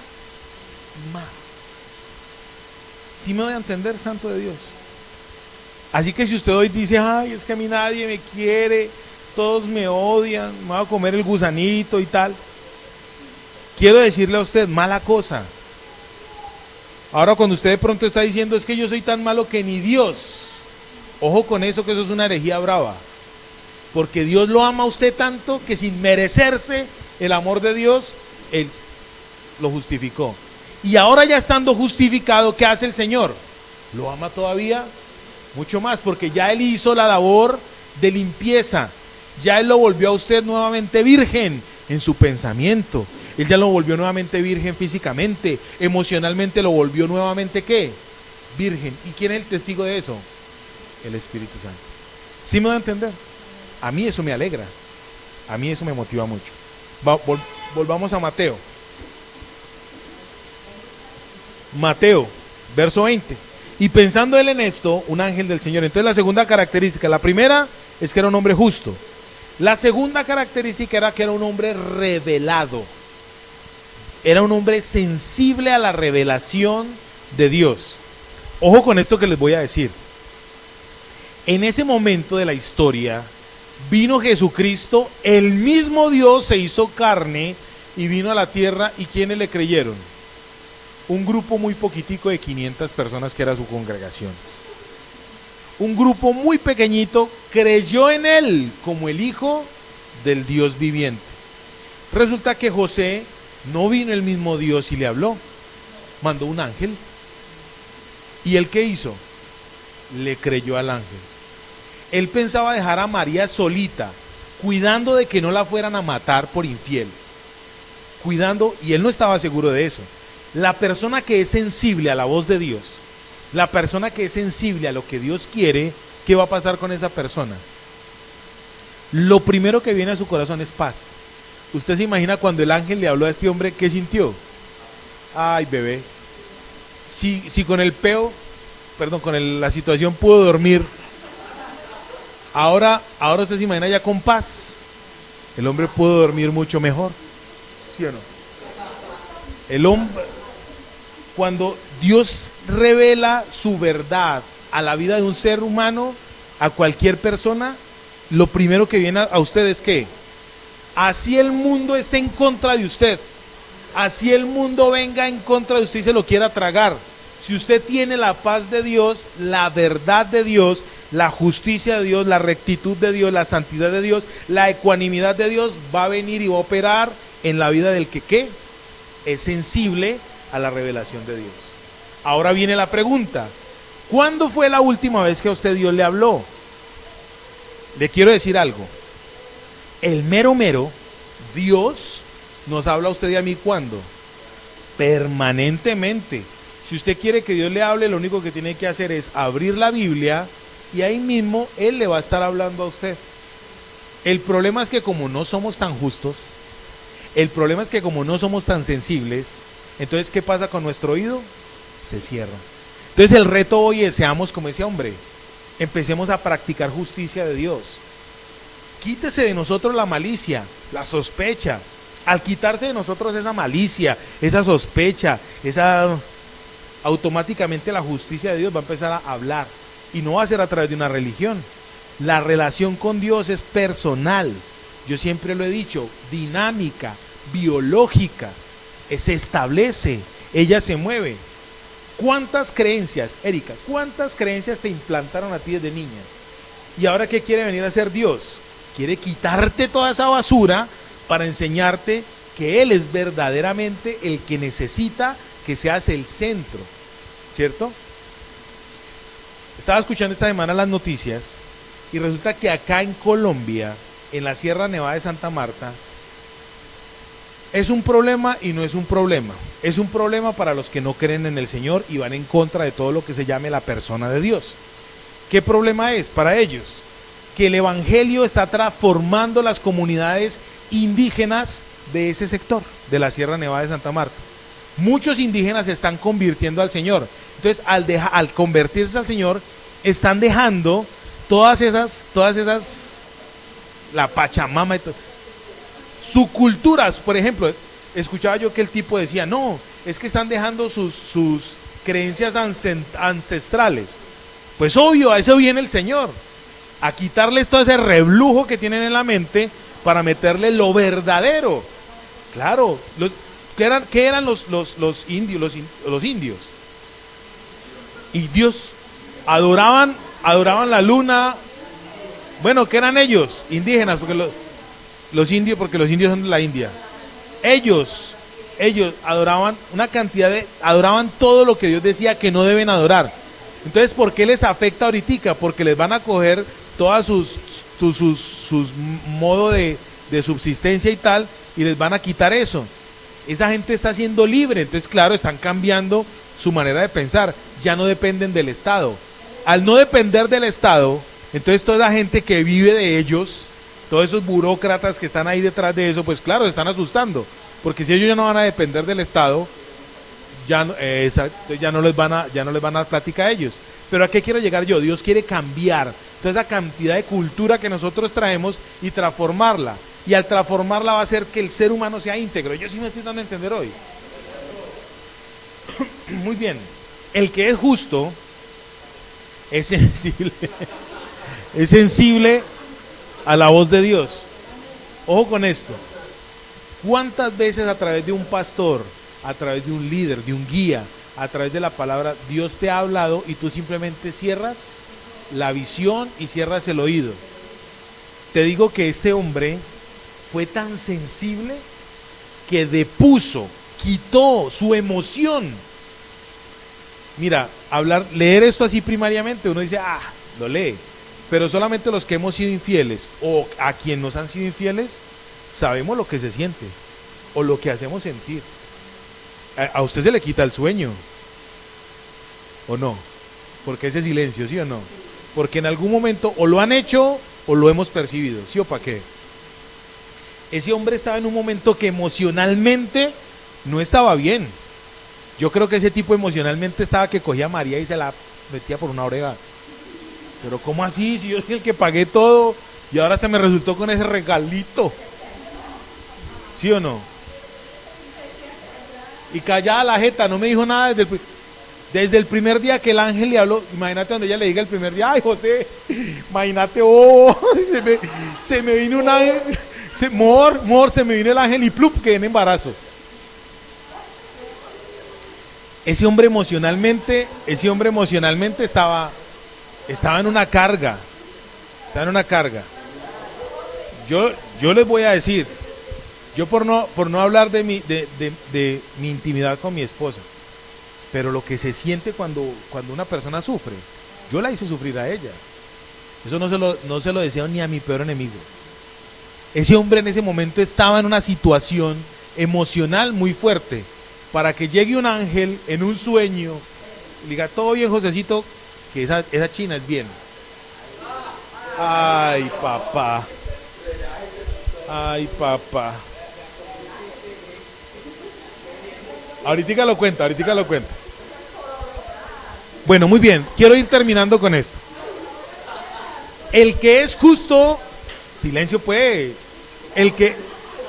más. ¿Sí me voy a entender, santo de Dios? Así que si usted hoy dice, ay, es que a mí nadie me quiere, todos me odian, me voy a comer el gusanito y tal, quiero decirle a usted, mala cosa. Ahora cuando usted de pronto está diciendo, es que yo soy tan malo que ni Dios, ojo con eso, que eso es una herejía brava, porque Dios lo ama a usted tanto que sin merecerse el amor de Dios, él lo justificó. Y ahora ya estando justificado, ¿qué hace el Señor? Lo ama todavía mucho más, porque ya él hizo la labor de limpieza. Ya él lo volvió a usted nuevamente virgen en su pensamiento. Él ya lo volvió nuevamente virgen físicamente. Emocionalmente lo volvió nuevamente ¿qué? Virgen. ¿Y quién es el testigo de eso? El Espíritu Santo. ¿Sí me va a entender? A mí eso me alegra. A mí eso me motiva mucho. Volvamos a Mateo. Mateo, verso 20. Y pensando él en esto, un ángel del Señor. Entonces la segunda característica, la primera es que era un hombre justo. La segunda característica era que era un hombre revelado. Era un hombre sensible a la revelación de Dios. Ojo con esto que les voy a decir. En ese momento de la historia, vino Jesucristo, el mismo Dios se hizo carne y vino a la tierra. ¿Y quiénes le creyeron? Un grupo muy poquitico de 500 personas que era su congregación. Un grupo muy pequeñito creyó en él como el Hijo del Dios viviente. Resulta que José no vino el mismo Dios y le habló, mandó un ángel. ¿Y él qué hizo? Le creyó al ángel. Él pensaba dejar a María solita, cuidando de que no la fueran a matar por infiel, cuidando, y él no estaba seguro de eso. La persona que es sensible a la voz de Dios, la persona que es sensible a lo que Dios quiere, ¿qué va a pasar con esa persona? Lo primero que viene a su corazón es paz. Usted se imagina cuando el ángel le habló a este hombre, ¿qué sintió? Ay, bebé, si con el peo, perdón, la situación pudo dormir, ahora usted se imagina ya con paz. El hombre pudo dormir mucho mejor, ¿sí o no? El hombre, cuando Dios revela su verdad a la vida de un ser humano, a cualquier persona, lo primero que viene a usted es que, así el mundo esté en contra de usted, así el mundo venga en contra de usted y se lo quiera tragar, si usted tiene la paz de Dios, la verdad de Dios, la justicia de Dios, la rectitud de Dios, la santidad de Dios, la ecuanimidad de Dios, va a venir y va a operar en la vida del que ¿qué? Es sensible a la revelación de Dios. Ahora viene la pregunta: ¿cuándo fue la última vez que a usted Dios le habló? Le quiero decir algo. El mero Dios nos habla a usted y a mí ¿cuándo? Permanentemente. Si usted quiere que Dios le hable, lo único que tiene que hacer es abrir la Biblia y ahí mismo Él le va a estar hablando a usted. El problema es que como no somos tan justos, el problema es que como no somos tan sensibles, entonces ¿qué pasa con nuestro oído? Se cierra. Entonces el reto hoy es, seamos como ese hombre, empecemos a practicar justicia de Dios. Quítese de nosotros la malicia, la sospecha. Al quitarse de nosotros esa malicia, esa sospecha, automáticamente la justicia de Dios va a empezar a hablar. Y no va a ser a través de una religión. La relación con Dios es personal. Yo siempre lo he dicho, dinámica, biológica. Se establece, ella se mueve. ¿Cuántas creencias, Erika, cuántas creencias te implantaron a ti desde niña? ¿Y ahora qué quiere venir a hacer Dios? Quiere quitarte toda esa basura para enseñarte que Él es verdaderamente el que necesita que seas el centro, ¿cierto? Estaba escuchando esta semana las noticias y resulta que acá en Colombia, en la Sierra Nevada de Santa Marta, es un problema y no es un problema. Es un problema para los que no creen en el Señor y van en contra de todo lo que se llame la persona de Dios. ¿Qué problema es para ellos? Que el evangelio está transformando las comunidades indígenas de ese sector, de la Sierra Nevada de Santa Marta. Muchos indígenas se están convirtiendo al Señor. Entonces, al convertirse al Señor, están dejando todas esas, la Pachamama y todo. Su cultura, por ejemplo, escuchaba yo que el tipo decía, no, es que están dejando sus creencias ancestrales. Pues obvio, a eso viene el Señor, a quitarles todo ese reblujo que tienen en la mente para meterle lo verdadero. Claro, ¿qué eran los indios? Indios, adoraban la luna. Bueno, ¿qué eran ellos? Indígenas, porque los indios son de la India. Ellos adoraban adoraban todo lo que Dios decía que no deben adorar. Entonces, ¿por qué les afecta ahorita? Porque les van a coger todas sus modos de subsistencia y tal, y les van a quitar eso. Esa gente está siendo libre, entonces claro, están cambiando su manera de pensar, ya no dependen del Estado. Al no depender del Estado, entonces toda esa gente que vive de ellos, todos esos burócratas que están ahí detrás de eso, pues claro, se están asustando, porque si ellos ya no van a depender del Estado, ya no les van a dar plática a ellos. Pero ¿a qué quiero llegar yo? Dios quiere cambiar toda esa cantidad de cultura que nosotros traemos y transformarla. Y al transformarla va a hacer que el ser humano sea íntegro. Yo sí me estoy dando a entender hoy. Muy bien. El que es justo es sensible. Es sensible a la voz de Dios. Ojo con esto. ¿Cuántas veces a través de un pastor, a través de un líder, de un guía, a través de la palabra, Dios te ha hablado y tú simplemente cierras la visión y cierras el oído? Te digo que este hombre fue tan sensible que quitó su emoción. Mira, leer esto así primariamente, uno dice, lo lee, pero solamente los que hemos sido infieles o a quien nos han sido infieles, sabemos lo que se siente o lo que hacemos sentir. A usted se le quita el sueño, ¿o no? Porque ese silencio, ¿sí o no? Porque en algún momento o lo han hecho o lo hemos percibido, ¿sí o para qué? Ese hombre estaba en un momento que emocionalmente no estaba bien. Yo creo que ese tipo emocionalmente estaba que cogía a María y se la metía por una oreja. Pero ¿cómo así? Si yo soy el que pagué todo y ahora se me resultó con ese regalito. ¿Sí o no? Y callada la jeta, no me dijo nada desde el primer día que el ángel le habló. Imagínate donde ella le diga el primer día, ay José, imagínate, se me vino un ángel, se me vino el ángel y plup, quedé en embarazo. Ese hombre emocionalmente estaba en una carga. Yo les voy a decir, yo por no hablar de mi intimidad con mi esposa, pero lo que se siente cuando una persona sufre, yo la hice sufrir a ella. Eso no se lo deseo ni a mi peor enemigo. Ese hombre en ese momento estaba en una situación emocional muy fuerte, para que llegue un ángel en un sueño y diga, todo bien, Josecito, que esa china es bien. Ay, papá. Ahorita lo cuenta. Bueno, muy bien, quiero ir terminando con esto. El que es justo, silencio pues, el que,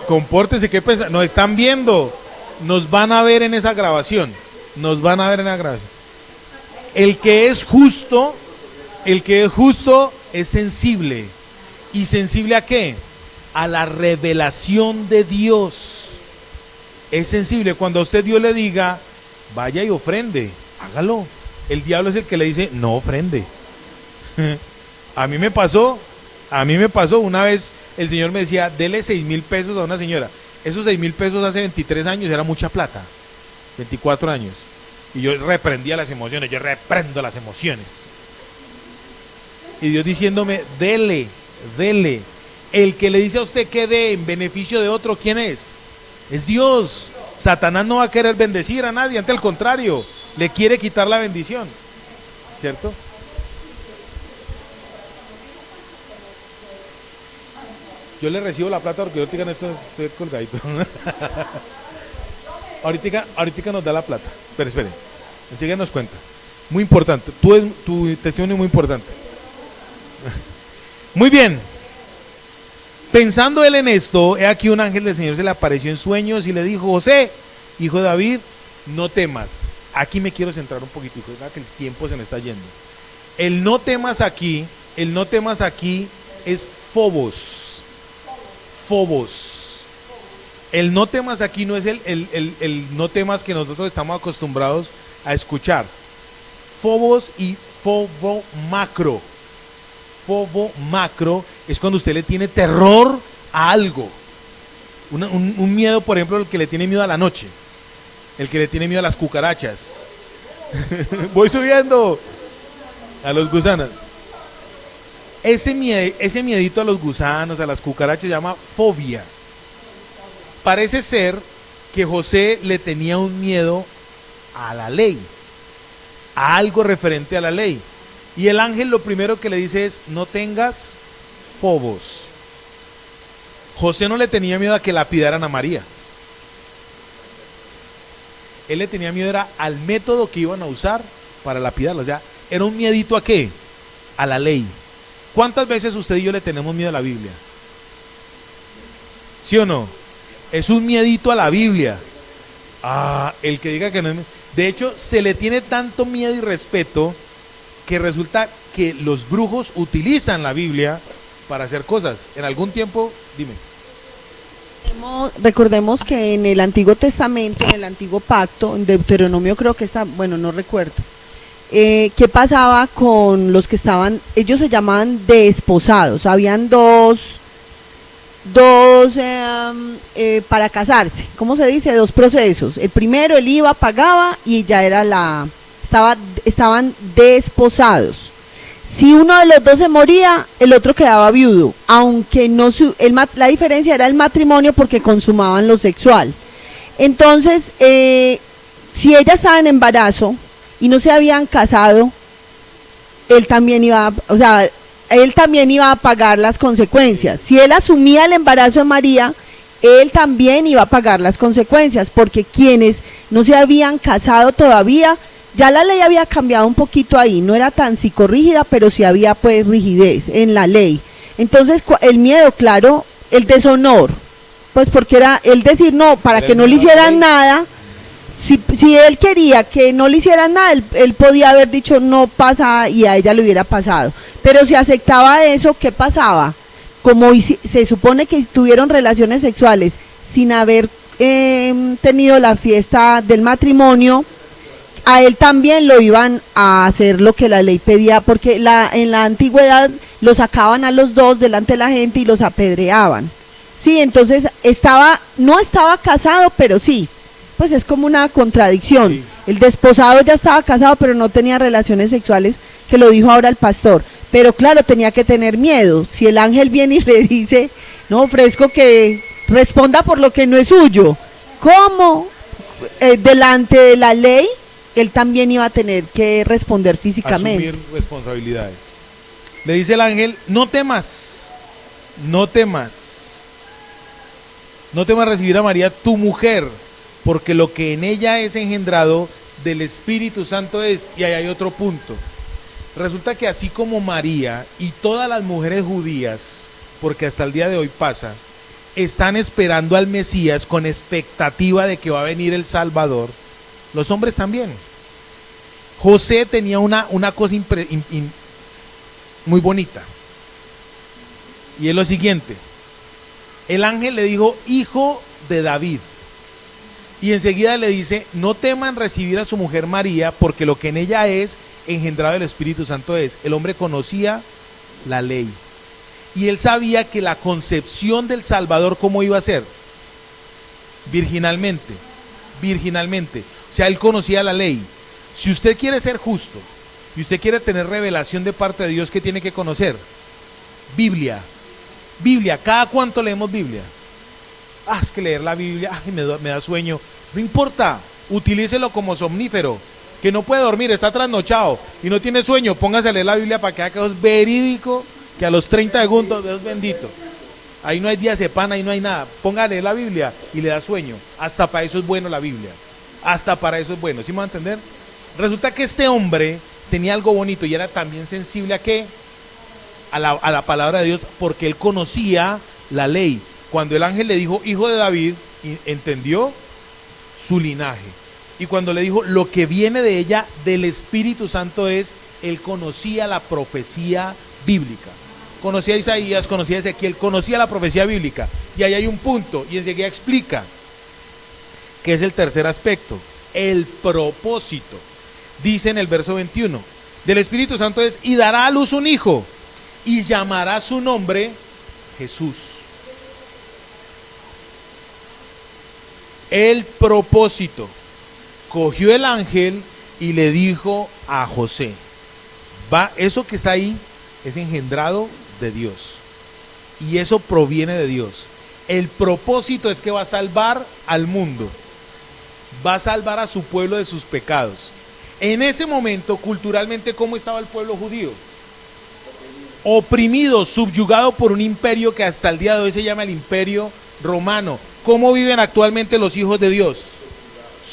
compórtese, ¿qué piensa? Nos están viendo, nos van a ver en esa grabación. El que es justo es sensible. ¿Y sensible a qué? A la revelación de Dios. Es sensible cuando a usted Dios le diga, vaya y ofrende. hágalo. El diablo es el que le dice, no ofrende. A mí me pasó una vez, el Señor me decía, dele 6,000 pesos a una señora. Esos 6,000 pesos hace 23 años era mucha plata, 24 años. Y yo reprendía las emociones, yo reprendo las emociones. Y Dios diciéndome, dele. El que le dice a usted que dé en beneficio de otro, ¿quién es? Es Dios. Satanás no va a querer bendecir a nadie, ante el contrario, le quiere quitar la bendición, ¿cierto? Yo le recibo la plata porque ahorita estoy colgadito. ahorita nos da la plata. Pero espere, enseguida nos cuenta. Muy importante, tu testimonio es muy importante. Muy bien. Pensando él en esto, he aquí un ángel del Señor se le apareció en sueños y le dijo, José, hijo de David, no temas. Aquí me quiero centrar un poquitico, ¿verdad? Que el tiempo se me está yendo. El no temas aquí es Fobos. El no temas aquí no es el no temas que nosotros estamos acostumbrados a escuchar. Fobos y fobo macro. Fobo macro es cuando usted le tiene terror a algo. Un miedo, por ejemplo, el que le tiene miedo a la noche. El que le tiene miedo a las cucarachas. Voy subiendo. A los gusanos. Ese miedito a los gusanos, a las cucarachas, se llama fobia. Parece ser que José le tenía un miedo a la ley, a algo referente a la ley. Y el ángel lo primero que le dice es, no tengas fobos. José no le tenía miedo a que lapidaran a María. Él le tenía miedo era al método que iban a usar para lapidarla. O sea, era un miedito a qué? A la ley. ¿Cuántas veces usted y yo le tenemos miedo a la Biblia? ¿Sí o no? Es un miedito a la Biblia. El que diga que no es... De hecho, se le tiene tanto miedo y respeto que resulta que los brujos utilizan la Biblia para hacer cosas. En algún tiempo, dime. Recordemos que en el Antiguo Testamento, en el Antiguo Pacto, en Deuteronomio creo que está, bueno, no recuerdo, ¿qué pasaba con los que estaban, ellos se llamaban desposados? Habían dos para casarse, ¿cómo se dice? Dos procesos. El primero, él iba, pagaba y ya era estaban desposados. Si uno de los dos se moría, el otro quedaba viudo, aunque no la diferencia era el matrimonio porque consumaban lo sexual. Entonces, si ella estaba en embarazo y no se habían casado, él también iba a pagar las consecuencias. Si él asumía el embarazo de María, él también iba a pagar las consecuencias, porque quienes no se habían casado todavía, ya la ley había cambiado un poquito ahí, no era tan psicorrígida, pero sí había pues rigidez en la ley. Entonces el miedo, claro, el deshonor, pues porque era el decir no, para que no le hicieran nada. Si él quería que no le hicieran nada, él podía haber dicho no pasa y a ella le hubiera pasado. Pero si aceptaba eso, ¿qué pasaba? Como se supone que tuvieron relaciones sexuales sin haber tenido la fiesta del matrimonio, a él también lo iban a hacer lo que la ley pedía, porque en la antigüedad los sacaban a los dos delante de la gente y los apedreaban. Sí, entonces no estaba casado, pero sí, pues es como una contradicción. Sí. El desposado ya estaba casado, pero no tenía relaciones sexuales, que lo dijo ahora el pastor. Pero claro, tenía que tener miedo. Si el ángel viene y le dice, no, ofrezco que responda por lo que no es suyo, ¿cómo? Delante de la ley, él también iba a tener que responder físicamente. Asumir responsabilidades. Le dice el ángel, no temas, no temas recibir a María, tu mujer, porque lo que en ella es engendrado del Espíritu Santo es, y ahí hay otro punto. Resulta que así como María y todas las mujeres judías, porque hasta el día de hoy pasa, están esperando al Mesías con expectativa de que va a venir el Salvador, los hombres también. José tenía una cosa muy bonita, y es lo siguiente: el ángel le dijo, hijo de David. Y enseguida le dice, no teman recibir a su mujer María, porque lo que en ella es engendrado del Espíritu Santo es. El hombre conocía la ley. Y él sabía que la concepción del Salvador, ¿cómo iba a ser? Virginalmente. Virginalmente. O sea, él conocía la ley. Si usted quiere ser justo y usted quiere tener revelación de parte de Dios, ¿qué tiene que conocer? Biblia. Biblia. ¿Cada cuánto leemos Biblia? Es que leer la Biblia, me da sueño. No importa, utilícelo como somnífero. Que no puede dormir, está trasnochado y no tiene sueño, póngase a leer la Biblia para que haga que es verídico, que a los 30 segundos, Dios bendito. Ahí no hay diazepam, ahí no hay nada. Ponga a leer la Biblia y le da sueño. Hasta para eso es bueno la Biblia. Hasta para eso es bueno, ¿sí me va a entender? Resulta que este hombre tenía algo bonito y era también sensible a ¿qué? A la palabra de Dios, porque él conocía la ley. Cuando el ángel le dijo, hijo de David, entendió su linaje. Y cuando le dijo, lo que viene de ella, del Espíritu Santo es, él conocía la profecía bíblica. Conocía a Isaías, conocía a Ezequiel, conocía la profecía bíblica. Y ahí hay un punto, y enseguida explica, que es el tercer aspecto, el propósito. Dice en el verso 21, del Espíritu Santo es, y dará a luz un hijo, y llamará su nombre Jesús. El propósito. Cogió el ángel y le dijo a José, eso que está ahí es engendrado de Dios y eso proviene de Dios. El propósito es que va a salvar al mundo, va a salvar a su pueblo de sus pecados. En ese momento, culturalmente, ¿cómo estaba el pueblo judío? Oprimido, subyugado por un imperio que hasta el día de hoy se llama el Imperio Romano. ¿Cómo viven actualmente los hijos de Dios?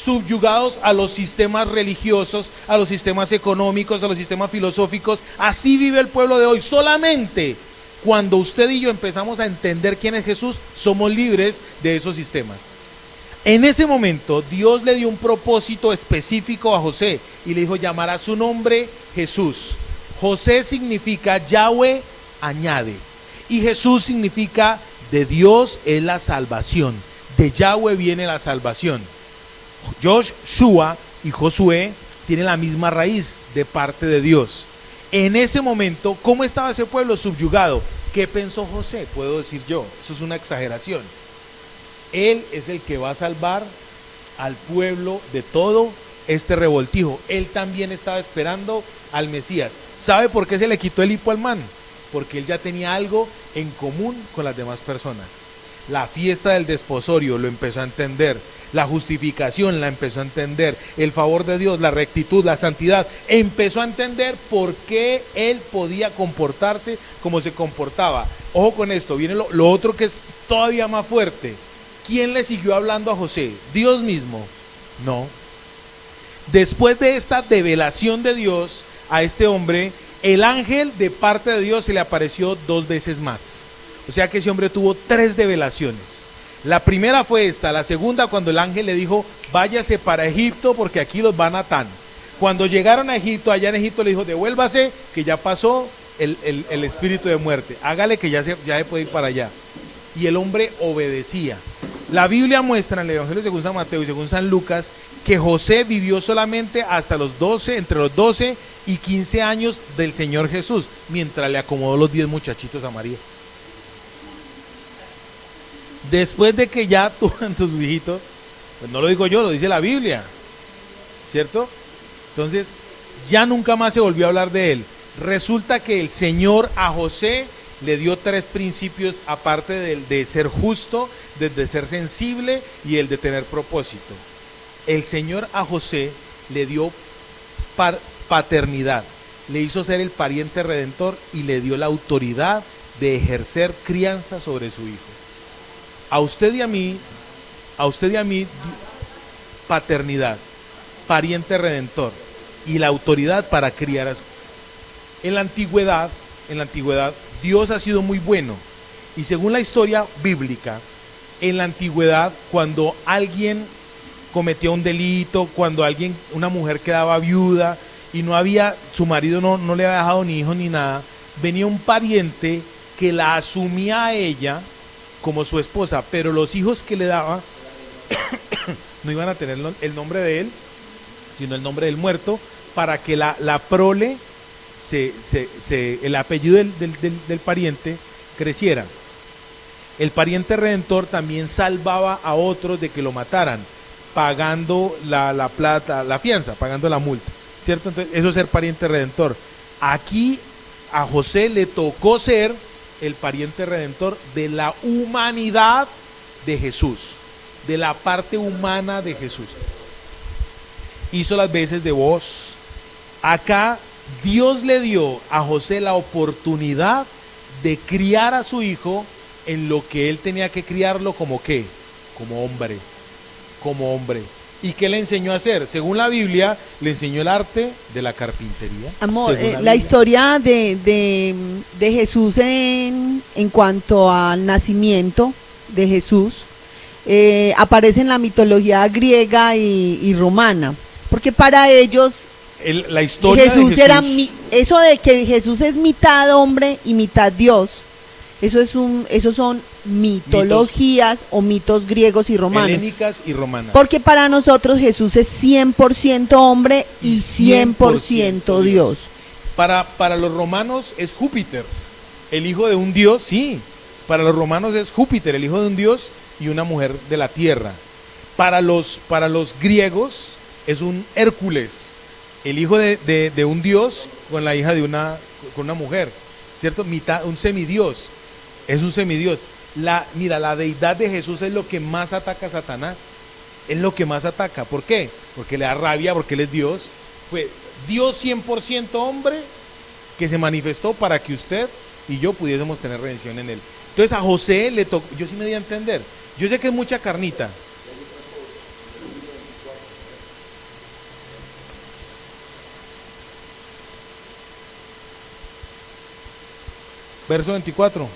Subyugados a los sistemas religiosos, a los sistemas económicos, a los sistemas filosóficos. Así vive el pueblo de hoy. Solamente cuando usted y yo empezamos a entender quién es Jesús, somos libres de esos sistemas. En ese momento, Dios le dio un propósito específico a José y le dijo, llamará su nombre Jesús. José significa Yahweh añade y Jesús significa de Dios es la salvación, de Yahweh viene la salvación. Joshua y Josué tienen la misma raíz de parte de Dios. En ese momento, ¿cómo estaba ese pueblo subyugado? ¿Qué pensó José? Puedo decir yo, eso es una exageración. Él es el que va a salvar al pueblo de todo este revoltijo. Él también estaba esperando al Mesías. ¿Sabe por qué se le quitó el hipo al man? Porque él ya tenía algo en común con las demás personas. La fiesta del desposorio lo empezó a entender, la justificación la empezó a entender, el favor de Dios, la rectitud, la santidad, empezó a entender por qué él podía comportarse como se comportaba. Ojo con esto, viene lo otro que es todavía más fuerte. ¿Quién le siguió hablando a José? ¿Dios mismo? No. Después de esta develación de Dios a este hombre, el ángel de parte de Dios se le apareció 2 veces más. O sea que ese hombre tuvo 3 develaciones. La primera fue esta, la segunda cuando el ángel le dijo, váyase para Egipto porque aquí los van a atar. Cuando llegaron a Egipto, allá en Egipto le dijo, devuélvase que ya pasó el espíritu de muerte, hágale que ya se puede ir para allá. Y el hombre obedecía. La Biblia muestra en el Evangelio según San Mateo y según San Lucas que José vivió solamente hasta los 12, entre los 12 y 15 años del Señor Jesús, mientras le acomodó los 10 muchachitos a María. Después de que ya tuvo a sus hijitos, pues no lo digo yo, lo dice la Biblia, ¿cierto? Entonces, ya nunca más se volvió a hablar de él. Resulta que el Señor a José le dio 3 principios, aparte de ser justo, de ser sensible y el de tener propósito. El Señor a José le dio paternidad, le hizo ser el pariente redentor y le dio la autoridad de ejercer crianza sobre su hijo. A usted y a mí, paternidad, pariente redentor y la autoridad para criar a su hijo. En la antigüedad, Dios ha sido muy bueno. Y según la historia bíblica, en la antigüedad, cuando alguien cometía un delito, cuando una mujer quedaba viuda y su marido no le había dejado ni hijos ni nada, venía un pariente que la asumía a ella como su esposa, pero los hijos que le daba no iban a tener el nombre de él, sino el nombre del muerto, para que la prole, el apellido del pariente creciera. El pariente redentor también salvaba a otros de que lo mataran, pagando la plata, la fianza, pagando la multa, ¿cierto? Entonces, eso es ser pariente redentor. Aquí a José le tocó ser el pariente redentor de la humanidad de Jesús, de la parte humana de Jesús. Hizo las veces de voz. Acá Dios le dio a José la oportunidad de criar a su hijo en lo que él tenía que criarlo como qué, como hombre. ¿Y qué le enseñó a hacer? Según la Biblia, le enseñó el arte de la carpintería. Amor, la historia de Jesús en cuanto al nacimiento de Jesús aparece en la mitología griega y romana, porque para ellos la historia Jesús de Jesús era eso de que Jesús es mitad hombre y mitad Dios. Esos son mitologías o mitos griegos y romanos. Helénicas y romanas. Porque para nosotros Jesús es 100% hombre y 100% Dios. Para los romanos es Júpiter, el hijo de un dios, sí. Para los romanos es Júpiter, el hijo de un dios y una mujer de la tierra. Para los griegos es un Hércules, el hijo de un dios con la hija de una mujer, ¿cierto? Un semidios. Es un semidios. Mira, la deidad de Jesús es lo que más ataca a Satanás. Es lo que más ataca. ¿Por qué? Porque le da rabia, porque él es Dios. Fue Dios 100% hombre que se manifestó para que usted y yo pudiésemos tener redención en él. Entonces a José le tocó, yo sí me di a entender. Yo sé que es mucha carnita. Verso 24.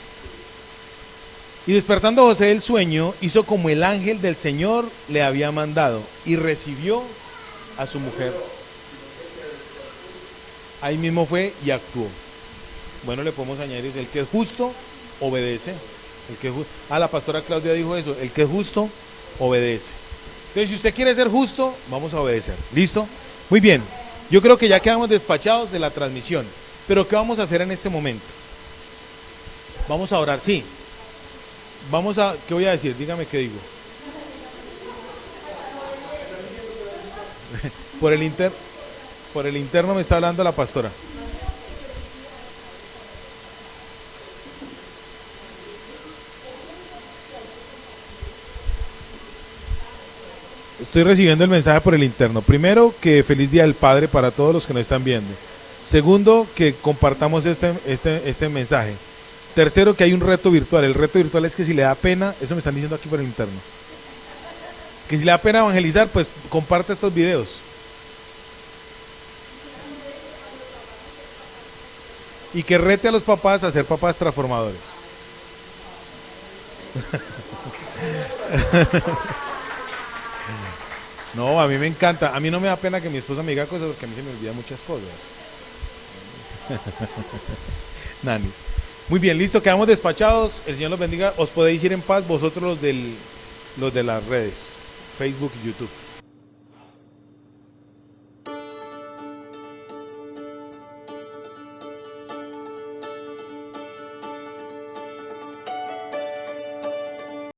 Y despertando José del sueño, hizo como el ángel del Señor le había mandado y recibió a su mujer. Ahí mismo fue y actuó. Bueno, le podemos añadir, el que es justo, obedece. La pastora Claudia dijo eso, el que es justo, obedece. Entonces, si usted quiere ser justo, vamos a obedecer. ¿Listo? Muy bien. Yo creo que ya quedamos despachados de la transmisión. Pero ¿qué vamos a hacer en este momento? Vamos a orar, sí. ¿Qué voy a decir? Dígame qué digo. Por el interno me está hablando la pastora. Estoy recibiendo el mensaje por el interno. Primero, que feliz Día del Padre para todos los que nos están viendo. Segundo, que compartamos este mensaje. Tercero, que hay un reto virtual. El reto virtual es que si le da pena, eso me están diciendo aquí por el interno, que si le da pena evangelizar, pues comparte estos videos. Y que rete a los papás a ser papás transformadores. No, a mí me encanta. A mí no me da pena que mi esposa me diga cosas porque a mí se me olvidan muchas cosas. Nanis. Muy bien, listo, quedamos despachados. El Señor los bendiga. Os podéis ir en paz vosotros los de las redes, Facebook y YouTube.